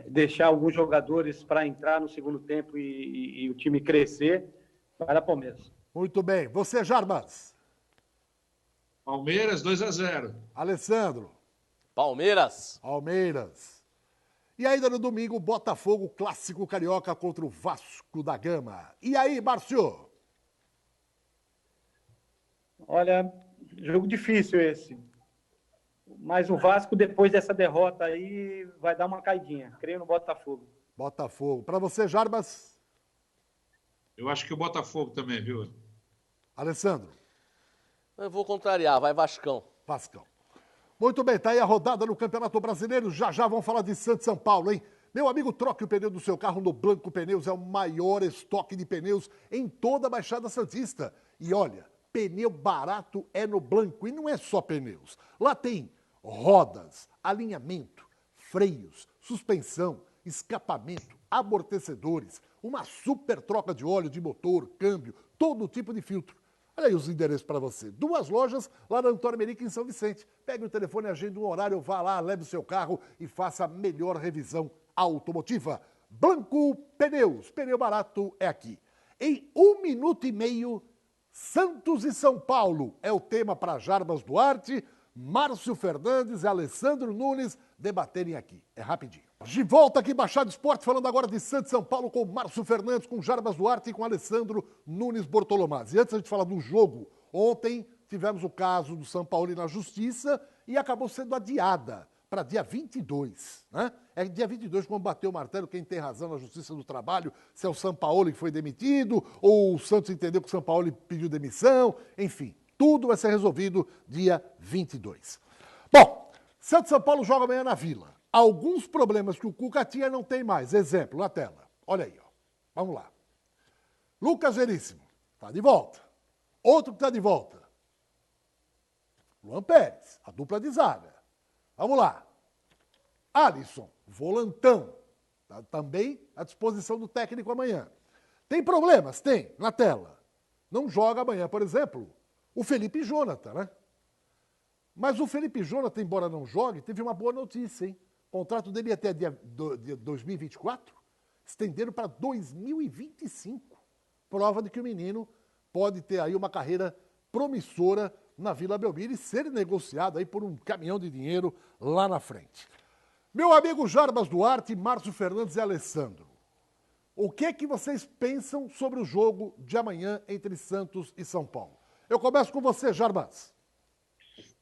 Speaker 4: deixar alguns jogadores para entrar no segundo tempo e o time crescer. Vai dar Palmeiras.
Speaker 1: Muito bem. Você, Jarbas.
Speaker 3: Palmeiras, 2-0.
Speaker 1: Alessandro.
Speaker 2: Palmeiras.
Speaker 1: Palmeiras. E ainda no domingo, Botafogo, clássico carioca contra o Vasco da Gama. E aí, Márcio?
Speaker 4: Olha, jogo difícil esse. Mas o Vasco, depois dessa derrota aí, vai dar uma caidinha. Creio no Botafogo.
Speaker 1: Botafogo. Para você, Jarbas?
Speaker 3: Eu acho que o Botafogo também, viu?
Speaker 1: Alessandro?
Speaker 2: Eu vou contrariar, vai Vascão.
Speaker 1: Vascão. Muito bem, tá aí a rodada no Campeonato Brasileiro. Já vamos falar de Santos e São Paulo, hein? Meu amigo, troque o pneu do seu carro no Blanco Pneus. É o maior estoque de pneus em toda a Baixada Santista. E olha, pneu barato é no Blanco. E não é só pneus. Lá tem rodas, alinhamento, freios, suspensão, escapamento, amortecedores, uma super troca de óleo, de motor, câmbio, todo tipo de filtro. Olha aí os endereços para você. 2 lojas lá na Antônio Merica, em São Vicente. Pegue o telefone, agende um horário, vá lá, leve o seu carro e faça a melhor revisão automotiva. Blanco Pneus, pneu barato é aqui. Em 1 minuto e meio, Santos e São Paulo é o tema para Jarbas Duarte, Márcio Fernandes e Alessandro Nunes debaterem aqui. É rapidinho. De volta aqui, Baixada Esporte, falando agora de Santos e São Paulo com Márcio Fernandes, com Jarbas Duarte e com Alessandro Nunes Bortolomazzi. E antes de a gente falar do jogo, ontem tivemos o caso do São Paulo na Justiça e acabou sendo adiada para dia 22, né? É dia 22 quando bateu o martelo, quem tem razão na Justiça do Trabalho, se é o São Paulo que foi demitido, ou o Santos entendeu que o São Paulo pediu demissão, enfim, tudo vai ser resolvido dia 22. Bom, Santos e São Paulo joga amanhã na Vila. Alguns problemas que o Cuca tinha não tem mais. Exemplo, na tela. Olha aí, ó. Vamos lá. Lucas Veríssimo, tá de volta. Outro que tá de volta. Luan Pérez, a dupla de zaga. Vamos lá. Alisson, volantão. Tá também à disposição do técnico amanhã. Tem problemas? Tem, na tela. Não joga amanhã, por exemplo, o Felipe Jonathan, né? Mas o Felipe Jonathan, embora não jogue, teve uma boa notícia, hein? O contrato dele até dia 2024, estenderam para 2025. Prova de que o menino pode ter aí uma carreira promissora na Vila Belmiro e ser negociado aí por um caminhão de dinheiro lá na frente. Meu amigo Jarbas Duarte, Márcio Fernandes e Alessandro, o que é que vocês pensam sobre o jogo de amanhã entre Santos e São Paulo? Eu começo com você, Jarbas.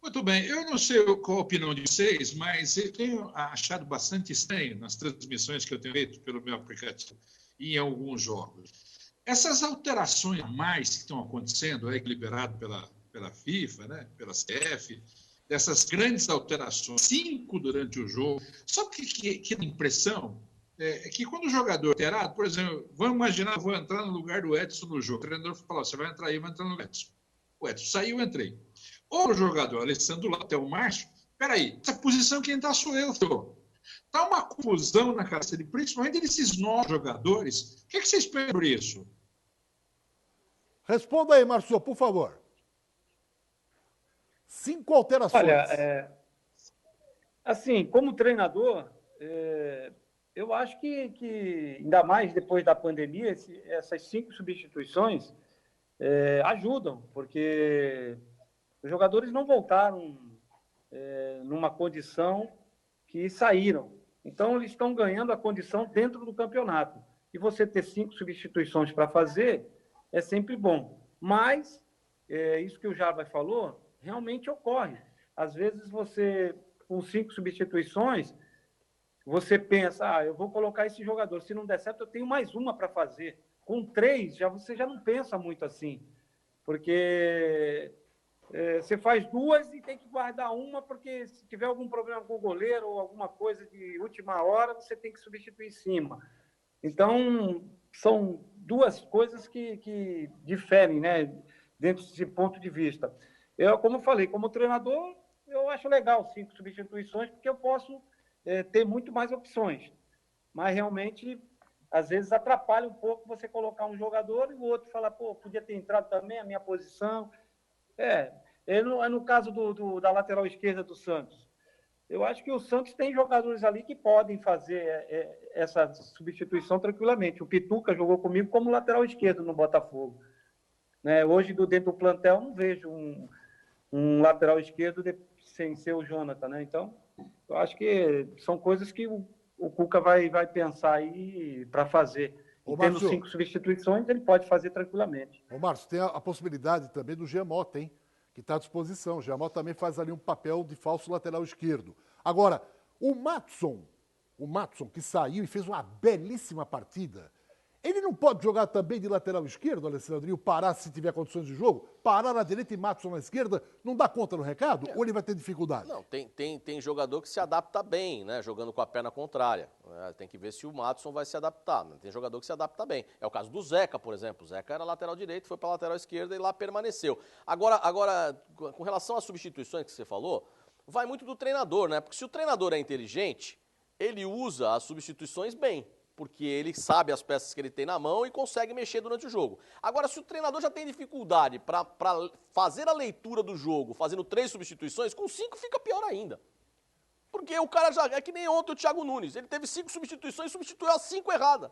Speaker 3: Muito bem, eu não sei qual a opinião de vocês, mas eu tenho achado bastante estranho nas transmissões que eu tenho feito pelo meu aplicativo e em alguns jogos. Essas alterações a mais que estão acontecendo, liberado pela FIFA, né, pela CF, dessas grandes alterações, 5 durante o jogo. Sabe o que dá impressão? É que quando o jogador é alterado, por exemplo, vamos imaginar, eu vou entrar no lugar do Edson no jogo. O treinador falou, você vai entrar aí, vai entrar no Edson. O Edson saiu, eu entrei. Ou o jogador, Alessandro lá, até o Márcio, peraí, essa posição quem está sou eu, senhor. Está uma confusão na cabeça dele, principalmente desses novos jogadores. O que vocês pensam por isso?
Speaker 1: Responda aí, Márcio, por favor. 5 alterações.
Speaker 4: Olha, assim, como treinador, eu acho que ainda mais depois da pandemia, essas 5 substituições ajudam, porque os jogadores não voltaram numa condição que saíram. Então, eles estão ganhando a condição dentro do campeonato. E você ter 5 substituições para fazer é sempre bom. Mas, isso que o Jarbas falou, realmente ocorre. Às vezes, você, com 5 substituições, você pensa, eu vou colocar esse jogador. Se não der certo, eu tenho mais uma para fazer. Com 3, você já não pensa muito assim. Porque você faz 2 e tem que guardar uma, porque se tiver algum problema com o goleiro ou alguma coisa de última hora, você tem que substituir em cima. Então, são 2 coisas que diferem, né, dentro desse ponto de vista. Eu, como eu falei, como treinador, eu acho legal 5 substituições, porque eu posso ter muito mais opções. Mas, realmente, às vezes atrapalha um pouco você colocar um jogador e o outro falar, podia ter entrado também a minha posição. No caso da lateral esquerda do Santos, eu acho que o Santos tem jogadores ali que podem fazer essa substituição tranquilamente. O Pituca jogou comigo como lateral esquerdo no Botafogo. Né? Hoje, dentro do plantel, não vejo um lateral esquerdo sem ser o Jonathan. Né? Então, eu acho que são coisas que o Cuca vai pensar aí para fazer. E tendo 5 substituições, ele pode fazer tranquilamente.
Speaker 1: Ô, Márcio, tem a possibilidade também do Giamota, hein? Que está à disposição. O Giamota também faz ali um papel de falso lateral esquerdo. Agora, o Matson, que saiu e fez uma belíssima partida, ele não pode jogar também de lateral esquerdo, Alessandro, e o Pará, se tiver condições de jogo? Pará na direita e Matson na esquerda, não dá conta no recado? Ou ele vai ter dificuldade?
Speaker 2: Não, tem jogador que se adapta bem, né? Jogando com a perna contrária. Tem que ver se o Matson vai se adaptar. Tem jogador que se adapta bem. É o caso do Zeca, por exemplo. O Zeca era lateral direito, foi para a lateral esquerda e lá permaneceu. Agora, com relação às substituições que você falou, vai muito do treinador, né? Porque se o treinador é inteligente, ele usa as substituições bem, porque ele sabe as peças que ele tem na mão e consegue mexer durante o jogo. Agora, se o treinador já tem dificuldade para fazer a leitura do jogo, fazendo 3 substituições, com 5 fica pior ainda. Porque o cara já... É que nem ontem o Thiago Nunes. Ele teve 5 substituições e substituiu as 5 erradas.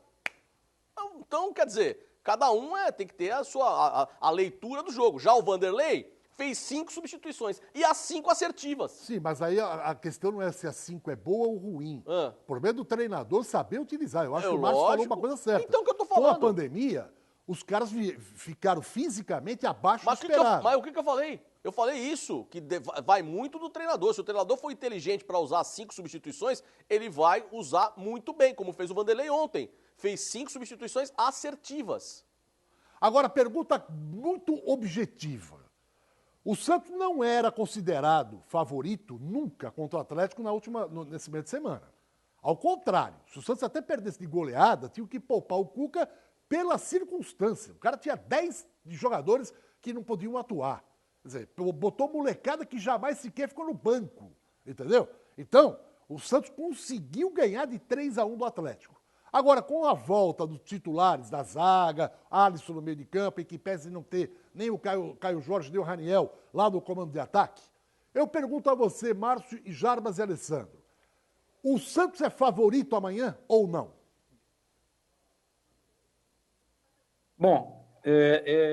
Speaker 2: Então, quer dizer, cada um tem que ter a leitura do jogo. Já o Vanderlei fez 5 substituições e as 5 assertivas.
Speaker 1: Sim, mas aí a questão não é se a 5 é boa ou ruim.
Speaker 2: Ah.
Speaker 1: O problema é do treinador saber utilizar. Eu acho que o Márcio
Speaker 2: lógico.
Speaker 1: falou uma coisa certa.
Speaker 2: Então, que eu tô falando.
Speaker 1: Com a pandemia, os caras ficaram fisicamente abaixo do
Speaker 2: Mas
Speaker 1: esperado.
Speaker 2: o que eu falei? Eu falei isso, que vai muito do treinador. Se o treinador for inteligente para usar 5 substituições, ele vai usar muito bem, como fez o Vanderlei ontem. Fez 5 substituições assertivas.
Speaker 1: Agora, pergunta muito objetiva. O Santos não era considerado favorito nunca contra o Atlético nesse meio de semana. Ao contrário, se o Santos até perdesse de goleada, tinha que poupar o Cuca pela circunstância. O cara tinha 10 jogadores que não podiam atuar. Quer dizer, botou molecada que jamais sequer ficou no banco. Entendeu? Então, o Santos conseguiu ganhar de 3-1 do Atlético. Agora, com a volta dos titulares da zaga, Alisson no meio de campo, em que pese não ter nem o Caio Jorge nem o Raniel lá no comando de ataque, eu pergunto a você, Márcio e Jarbas e Alessandro, o Santos é favorito amanhã ou não?
Speaker 4: Bom,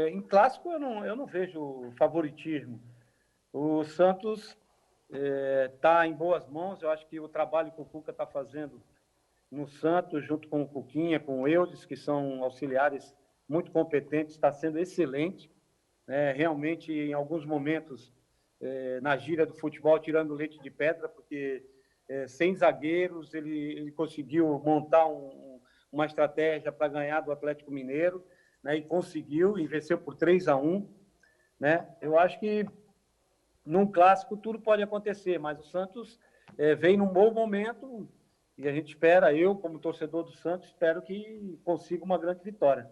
Speaker 4: em clássico eu não vejo favoritismo. O Santos está em boas mãos. Eu acho que o trabalho que o Cuca está fazendo no Santos, junto com o Cuquinha, com o Eudes, que são auxiliares muito competentes, está sendo excelente. Realmente, em alguns momentos, na gíria do futebol, tirando leite de pedra, porque sem zagueiros ele conseguiu montar uma estratégia para ganhar do Atlético Mineiro, né, e conseguiu, e venceu por 3-1. Né? Eu acho que num clássico tudo pode acontecer, mas o Santos vem num bom momento. E a gente espera, eu, como torcedor do Santos, espero que consiga uma grande vitória.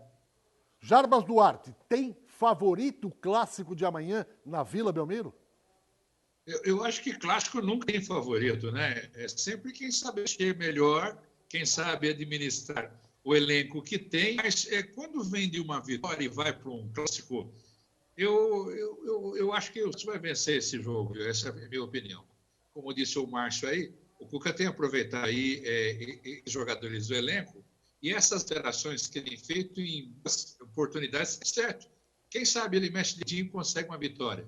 Speaker 1: Jarbas Duarte, tem favorito clássico de amanhã na Vila Belmiro?
Speaker 3: Eu acho que clássico nunca tem favorito, né? É sempre quem sabe mexer melhor, quem sabe administrar o elenco que tem. Mas quando vem de uma vitória e vai para um clássico, eu acho que você vai vencer esse jogo. Essa é a minha opinião. Como disse o Márcio aí, o Cuca tem que aproveitar aí os jogadores do elenco e essas alterações que ele tem feito em oportunidades, certo. Quem sabe ele mexe dedinho e consegue uma vitória.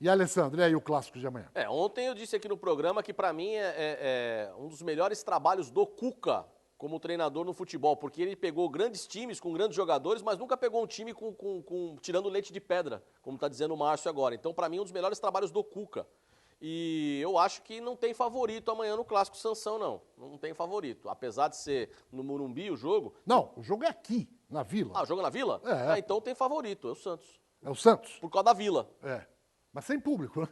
Speaker 1: E Alessandro, e aí o clássico de amanhã?
Speaker 2: Ontem eu disse aqui no programa que para mim é um dos melhores trabalhos do Cuca como treinador no futebol, porque ele pegou grandes times com grandes jogadores, mas nunca pegou um time tirando leite de pedra, como está dizendo o Márcio agora. Então, para mim, um dos melhores trabalhos do Cuca. E eu acho que não tem favorito amanhã no Clássico Sansão, não. Não tem favorito. Apesar de ser no Morumbi o jogo...
Speaker 1: Não, o jogo é aqui, na Vila.
Speaker 2: Ah, o jogo é na Vila? Então tem favorito, é o Santos.
Speaker 1: É o Santos?
Speaker 2: Por causa da Vila.
Speaker 1: Mas sem público, né?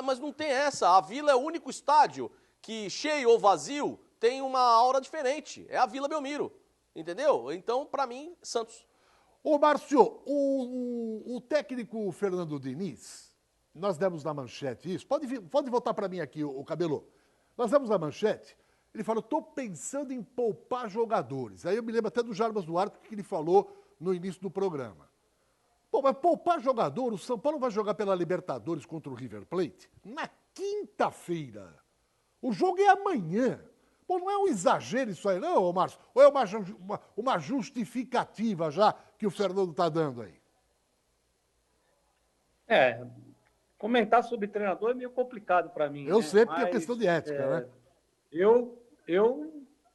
Speaker 2: Mas não tem essa. A Vila é o único estádio que, cheio ou vazio, tem uma aura diferente. É a Vila Belmiro, entendeu? Então, pra mim, Santos.
Speaker 1: Ô, Márcio, o técnico Fernando Diniz... Nós demos na manchete isso. Pode voltar para mim aqui, o Cabelô. Nós demos na manchete. Ele falou, estou pensando em poupar jogadores. Aí eu me lembro até do Jarbas Duarte, que ele falou no início do programa. Pô, mas poupar jogador, o São Paulo vai jogar pela Libertadores contra o River Plate na quinta-feira. O jogo é amanhã. Pô, não é um exagero isso aí, não, Márcio? Ou é uma justificativa já que o Fernando está dando aí?
Speaker 4: Comentar sobre treinador é meio complicado para mim.
Speaker 1: Eu sei, porque é questão de ética, né?
Speaker 4: Eu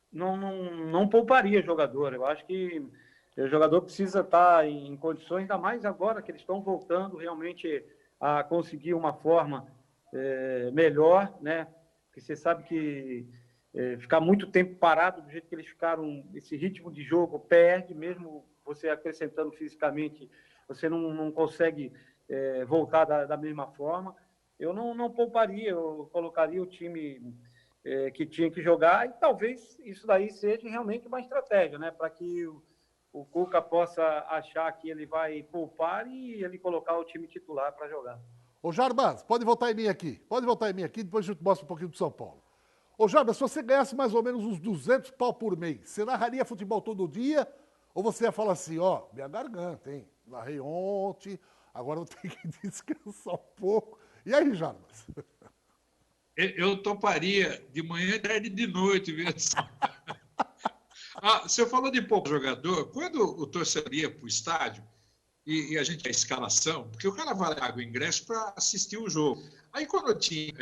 Speaker 4: não pouparia jogador. Eu acho que o jogador precisa estar em condições, ainda mais agora que eles estão voltando realmente a conseguir uma forma melhor, né? Porque você sabe que ficar muito tempo parado do jeito que eles ficaram, esse ritmo de jogo perde, mesmo você acrescentando fisicamente, você não consegue voltar da mesma forma. Eu não pouparia, eu colocaria o time que tinha que jogar, e talvez isso daí seja realmente uma estratégia, né? Para que o Cuca possa achar que ele vai poupar e ele colocar o time titular para jogar.
Speaker 1: Ô Jarbas, pode voltar em mim aqui. Depois a gente mostra um pouquinho do São Paulo. Ô Jarbas, se você ganhasse mais ou menos uns 200 pau por mês, você narraria futebol todo dia? Ou você ia falar assim, minha garganta, hein? Narrei ontem, agora eu tenho que descansar um pouco. E aí, Jarbas?
Speaker 3: Eu toparia de manhã, tarde e de noite, viu? Você falou de pouco jogador. Quando o torcedor ia para o estádio e a gente a escalação, porque o cara vai pagar o ingresso para assistir o jogo. Aí quando tinha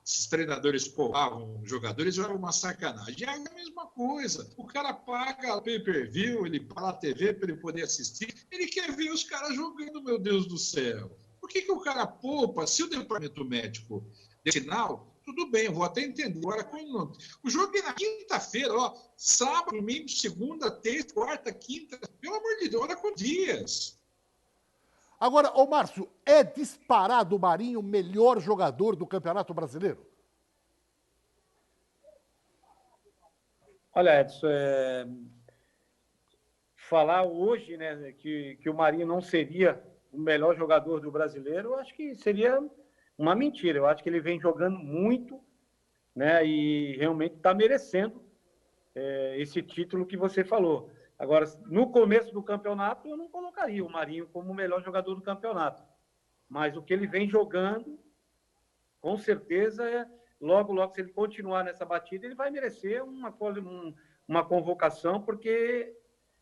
Speaker 3: esses treinadores povoavam jogadores, era uma sacanagem. E aí é a mesma coisa. O cara paga o pay-per-view, ele paga a TV para ele poder assistir. Ele quer ver os caras jogando, meu Deus do céu. Por que o cara poupa? Se o departamento médico der sinal, tudo bem, eu vou até entender. Agora, quando o jogo é na quinta-feira, sábado, domingo, segunda, terça, quarta, quinta. Pelo amor de Deus, olha com dias.
Speaker 1: Agora, ô Márcio, é disparado o Marinho o melhor jogador do Campeonato Brasileiro?
Speaker 4: Olha, Edson, falar hoje, né, que o Marinho não seria o melhor jogador do brasileiro, eu acho que seria uma mentira. Eu acho que ele vem jogando muito, né, e realmente está merecendo esse título que você falou. Agora, no começo do campeonato, eu não colocaria o Marinho como o melhor jogador do campeonato. Mas o que ele vem jogando, com certeza, logo, se ele continuar nessa batida, ele vai merecer uma convocação, porque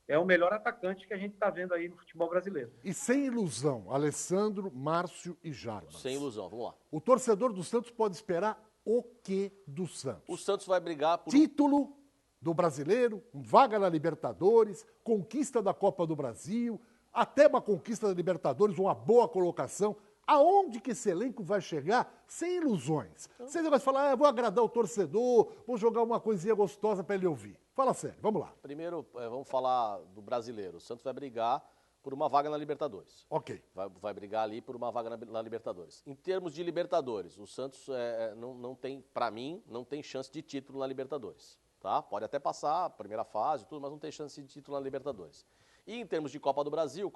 Speaker 4: é o melhor atacante que a gente está vendo aí no futebol brasileiro.
Speaker 1: E sem ilusão, Alessandro, Márcio e Jarbas.
Speaker 2: Sem ilusão, vamos lá.
Speaker 1: O torcedor do Santos pode esperar o quê do Santos?
Speaker 2: O Santos vai brigar por...
Speaker 1: Título do Brasileiro, vaga na Libertadores, conquista da Copa do Brasil, até uma conquista da Libertadores, uma boa colocação. Aonde que esse elenco vai chegar sem ilusões? Sem negócio de falar, vou agradar o torcedor, vou jogar uma coisinha gostosa para ele ouvir. Fala sério, vamos lá.
Speaker 2: Primeiro, vamos falar do Brasileiro. O Santos vai brigar por uma vaga na Libertadores.
Speaker 1: Ok.
Speaker 2: Vai brigar ali por uma vaga na Libertadores. Em termos de Libertadores, o Santos não tem, para mim, não tem chance de título na Libertadores. Tá? Pode até passar a primeira fase, tudo, mas não tem chance de título na Libertadores. E em termos de Copa do Brasil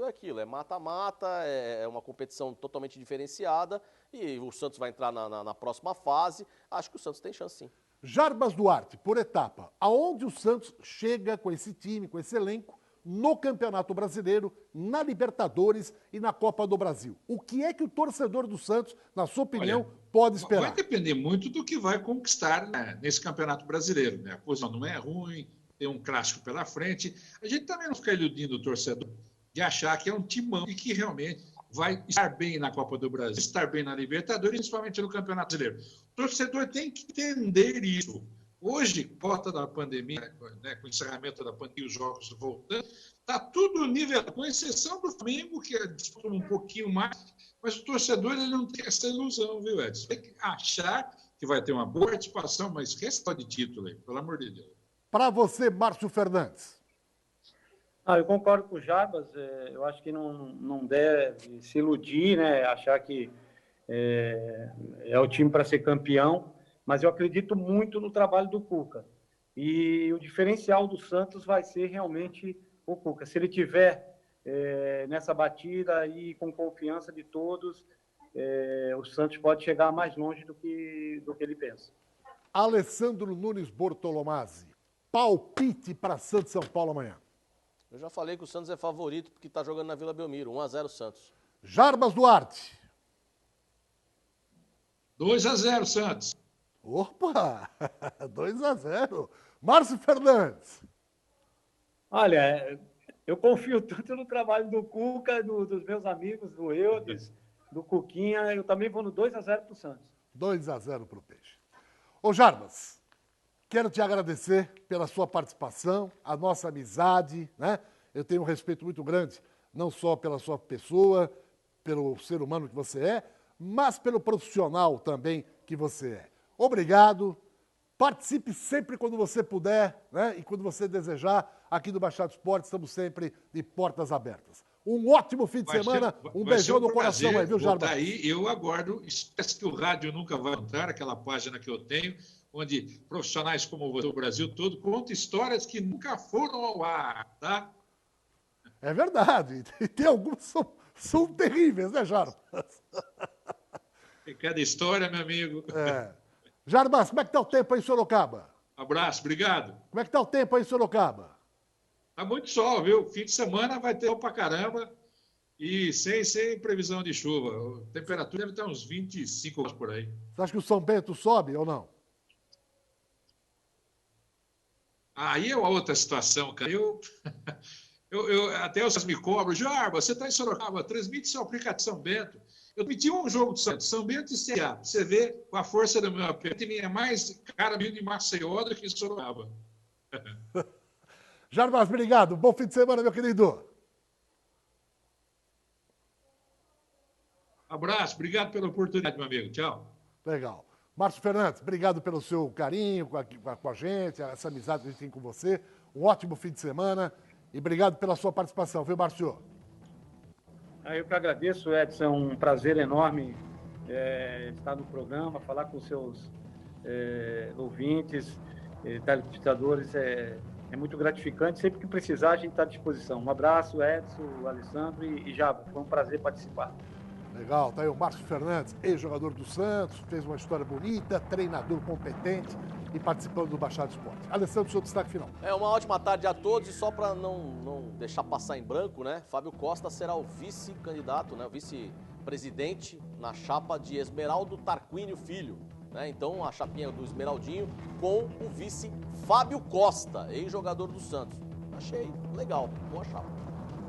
Speaker 2: é aquilo, é mata-mata, é uma competição totalmente diferenciada e o Santos vai entrar na próxima fase. Acho que o Santos tem chance, sim.
Speaker 1: Jarbas Duarte, por etapa, aonde o Santos chega com esse time, com esse elenco, no Campeonato Brasileiro, na Libertadores e na Copa do Brasil? O que é que o torcedor do Santos, na sua opinião, pode esperar?
Speaker 3: Vai depender muito do que vai conquistar, né, nesse Campeonato Brasileiro. Né? A posição não é ruim, tem um clássico pela frente. A gente também não fica iludindo o torcedor de achar que é um timão e que realmente vai estar bem na Copa do Brasil, estar bem na Libertadores, principalmente no Campeonato Brasileiro. O torcedor tem que entender isso. Hoje, por conta da pandemia, né, com o encerramento da pandemia, os jogos voltando, está tudo nível, com exceção do Flamengo, que disputa um pouquinho mais, mas o torcedor ele não tem essa ilusão, viu, Edson? Tem que achar que vai ter uma boa participação, mas esquece só de título aí, pelo amor de Deus.
Speaker 1: Para você, Márcio Fernandes.
Speaker 4: Eu concordo com o Jarbas. Eu acho que não deve se iludir, né? Achar que é o time para ser campeão. Mas eu acredito muito no trabalho do Cuca. E o diferencial do Santos vai ser realmente o Cuca. Se ele tiver nessa batida e com confiança de todos, o Santos pode chegar mais longe do que ele pensa.
Speaker 1: Alessandro Nunes Bortolomazzi, palpite para Santos São Paulo amanhã.
Speaker 2: Eu já falei que o Santos é favorito porque está jogando na Vila Belmiro, 1-0 Santos.
Speaker 1: Jarbas Duarte.
Speaker 3: 2-0 Santos.
Speaker 1: Opa, 2-0. Márcio Fernandes.
Speaker 4: Olha, eu confio tanto no trabalho do Cuca, dos meus amigos, do Eudes, do Cuquinha. Eu também vou no 2-0 para o Santos.
Speaker 1: 2-0 para o Peixe. Ô Jarbas, quero te agradecer pela sua participação, a nossa amizade, né? Eu tenho um respeito muito grande, não só pela sua pessoa, pelo ser humano que você é, mas pelo profissional também que você é. Obrigado. Participe sempre quando você puder, né? E quando você desejar, aqui do Baixado Esporte, estamos sempre de portas abertas. Um ótimo fim de semana, um beijão no coração aí, viu, Jarbas?
Speaker 3: Aí, eu aguardo, esquece que o rádio nunca vai entrar, aquela página que eu tenho, onde profissionais como você, o Brasil todo, contam histórias que nunca foram ao ar, tá?
Speaker 1: É verdade, e tem alguns que são terríveis, né, Jarbas?
Speaker 3: Tem cada história, meu amigo.
Speaker 1: Jarbas, como é que tá o tempo aí em Sorocaba?
Speaker 3: Abraço, obrigado.
Speaker 1: Como é que tá o tempo aí em Sorocaba?
Speaker 3: Tá muito sol, viu? Fim de semana vai ter sol pra caramba. E sem previsão de chuva. A temperatura deve estar uns 25 graus por aí.
Speaker 1: Você acha que o São Bento sobe ou não?
Speaker 3: Aí é uma outra situação, cara. Até os me cobram, Jarba, você está em Sorocaba, transmite seu aplicativo de São Bento. Eu transmiti um jogo de São Bento e CA. Você vê com a força do meu aplicativo, é mais cara vindo de Maceió do que em Sorocaba.
Speaker 1: Jarbas, obrigado. Bom fim de semana, meu querido.
Speaker 3: Abraço, obrigado pela oportunidade, meu amigo. Tchau.
Speaker 1: Legal. Márcio Fernandes, obrigado pelo seu carinho com a gente, essa amizade que a gente tem com você. Um ótimo fim de semana e obrigado pela sua participação, viu, Márcio?
Speaker 4: Eu que agradeço, Edson. É um prazer enorme estar no programa, falar com seus ouvintes, telespectadores. É muito gratificante. Sempre que precisar, a gente está à disposição. Um abraço, Edson, Alessandro e Jaba. Foi um prazer participar.
Speaker 1: Legal, tá aí o Márcio Fernandes, ex-jogador do Santos, fez uma história bonita, treinador competente e participando do Baixada Esporte. Alessandro, seu destaque final.
Speaker 2: Uma ótima tarde a todos e só para não deixar passar em branco, né? Fábio Costa será o vice-candidato, né? O vice-presidente na chapa de Esmeraldo Tarquínio Filho, né? Então a chapinha do Esmeraldinho com o vice Fábio Costa, ex-jogador do Santos. Achei legal, boa chapa.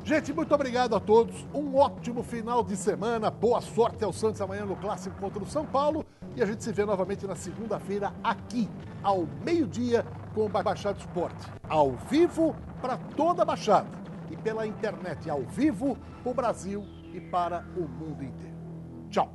Speaker 1: Gente, muito obrigado a todos. Um ótimo final de semana. Boa sorte ao Santos amanhã no Clássico contra o São Paulo. E a gente se vê novamente na segunda-feira aqui, ao meio-dia, com o Baixada Esporte. Ao vivo para toda a Baixada. E pela internet, ao vivo para o Brasil e para o mundo inteiro. Tchau.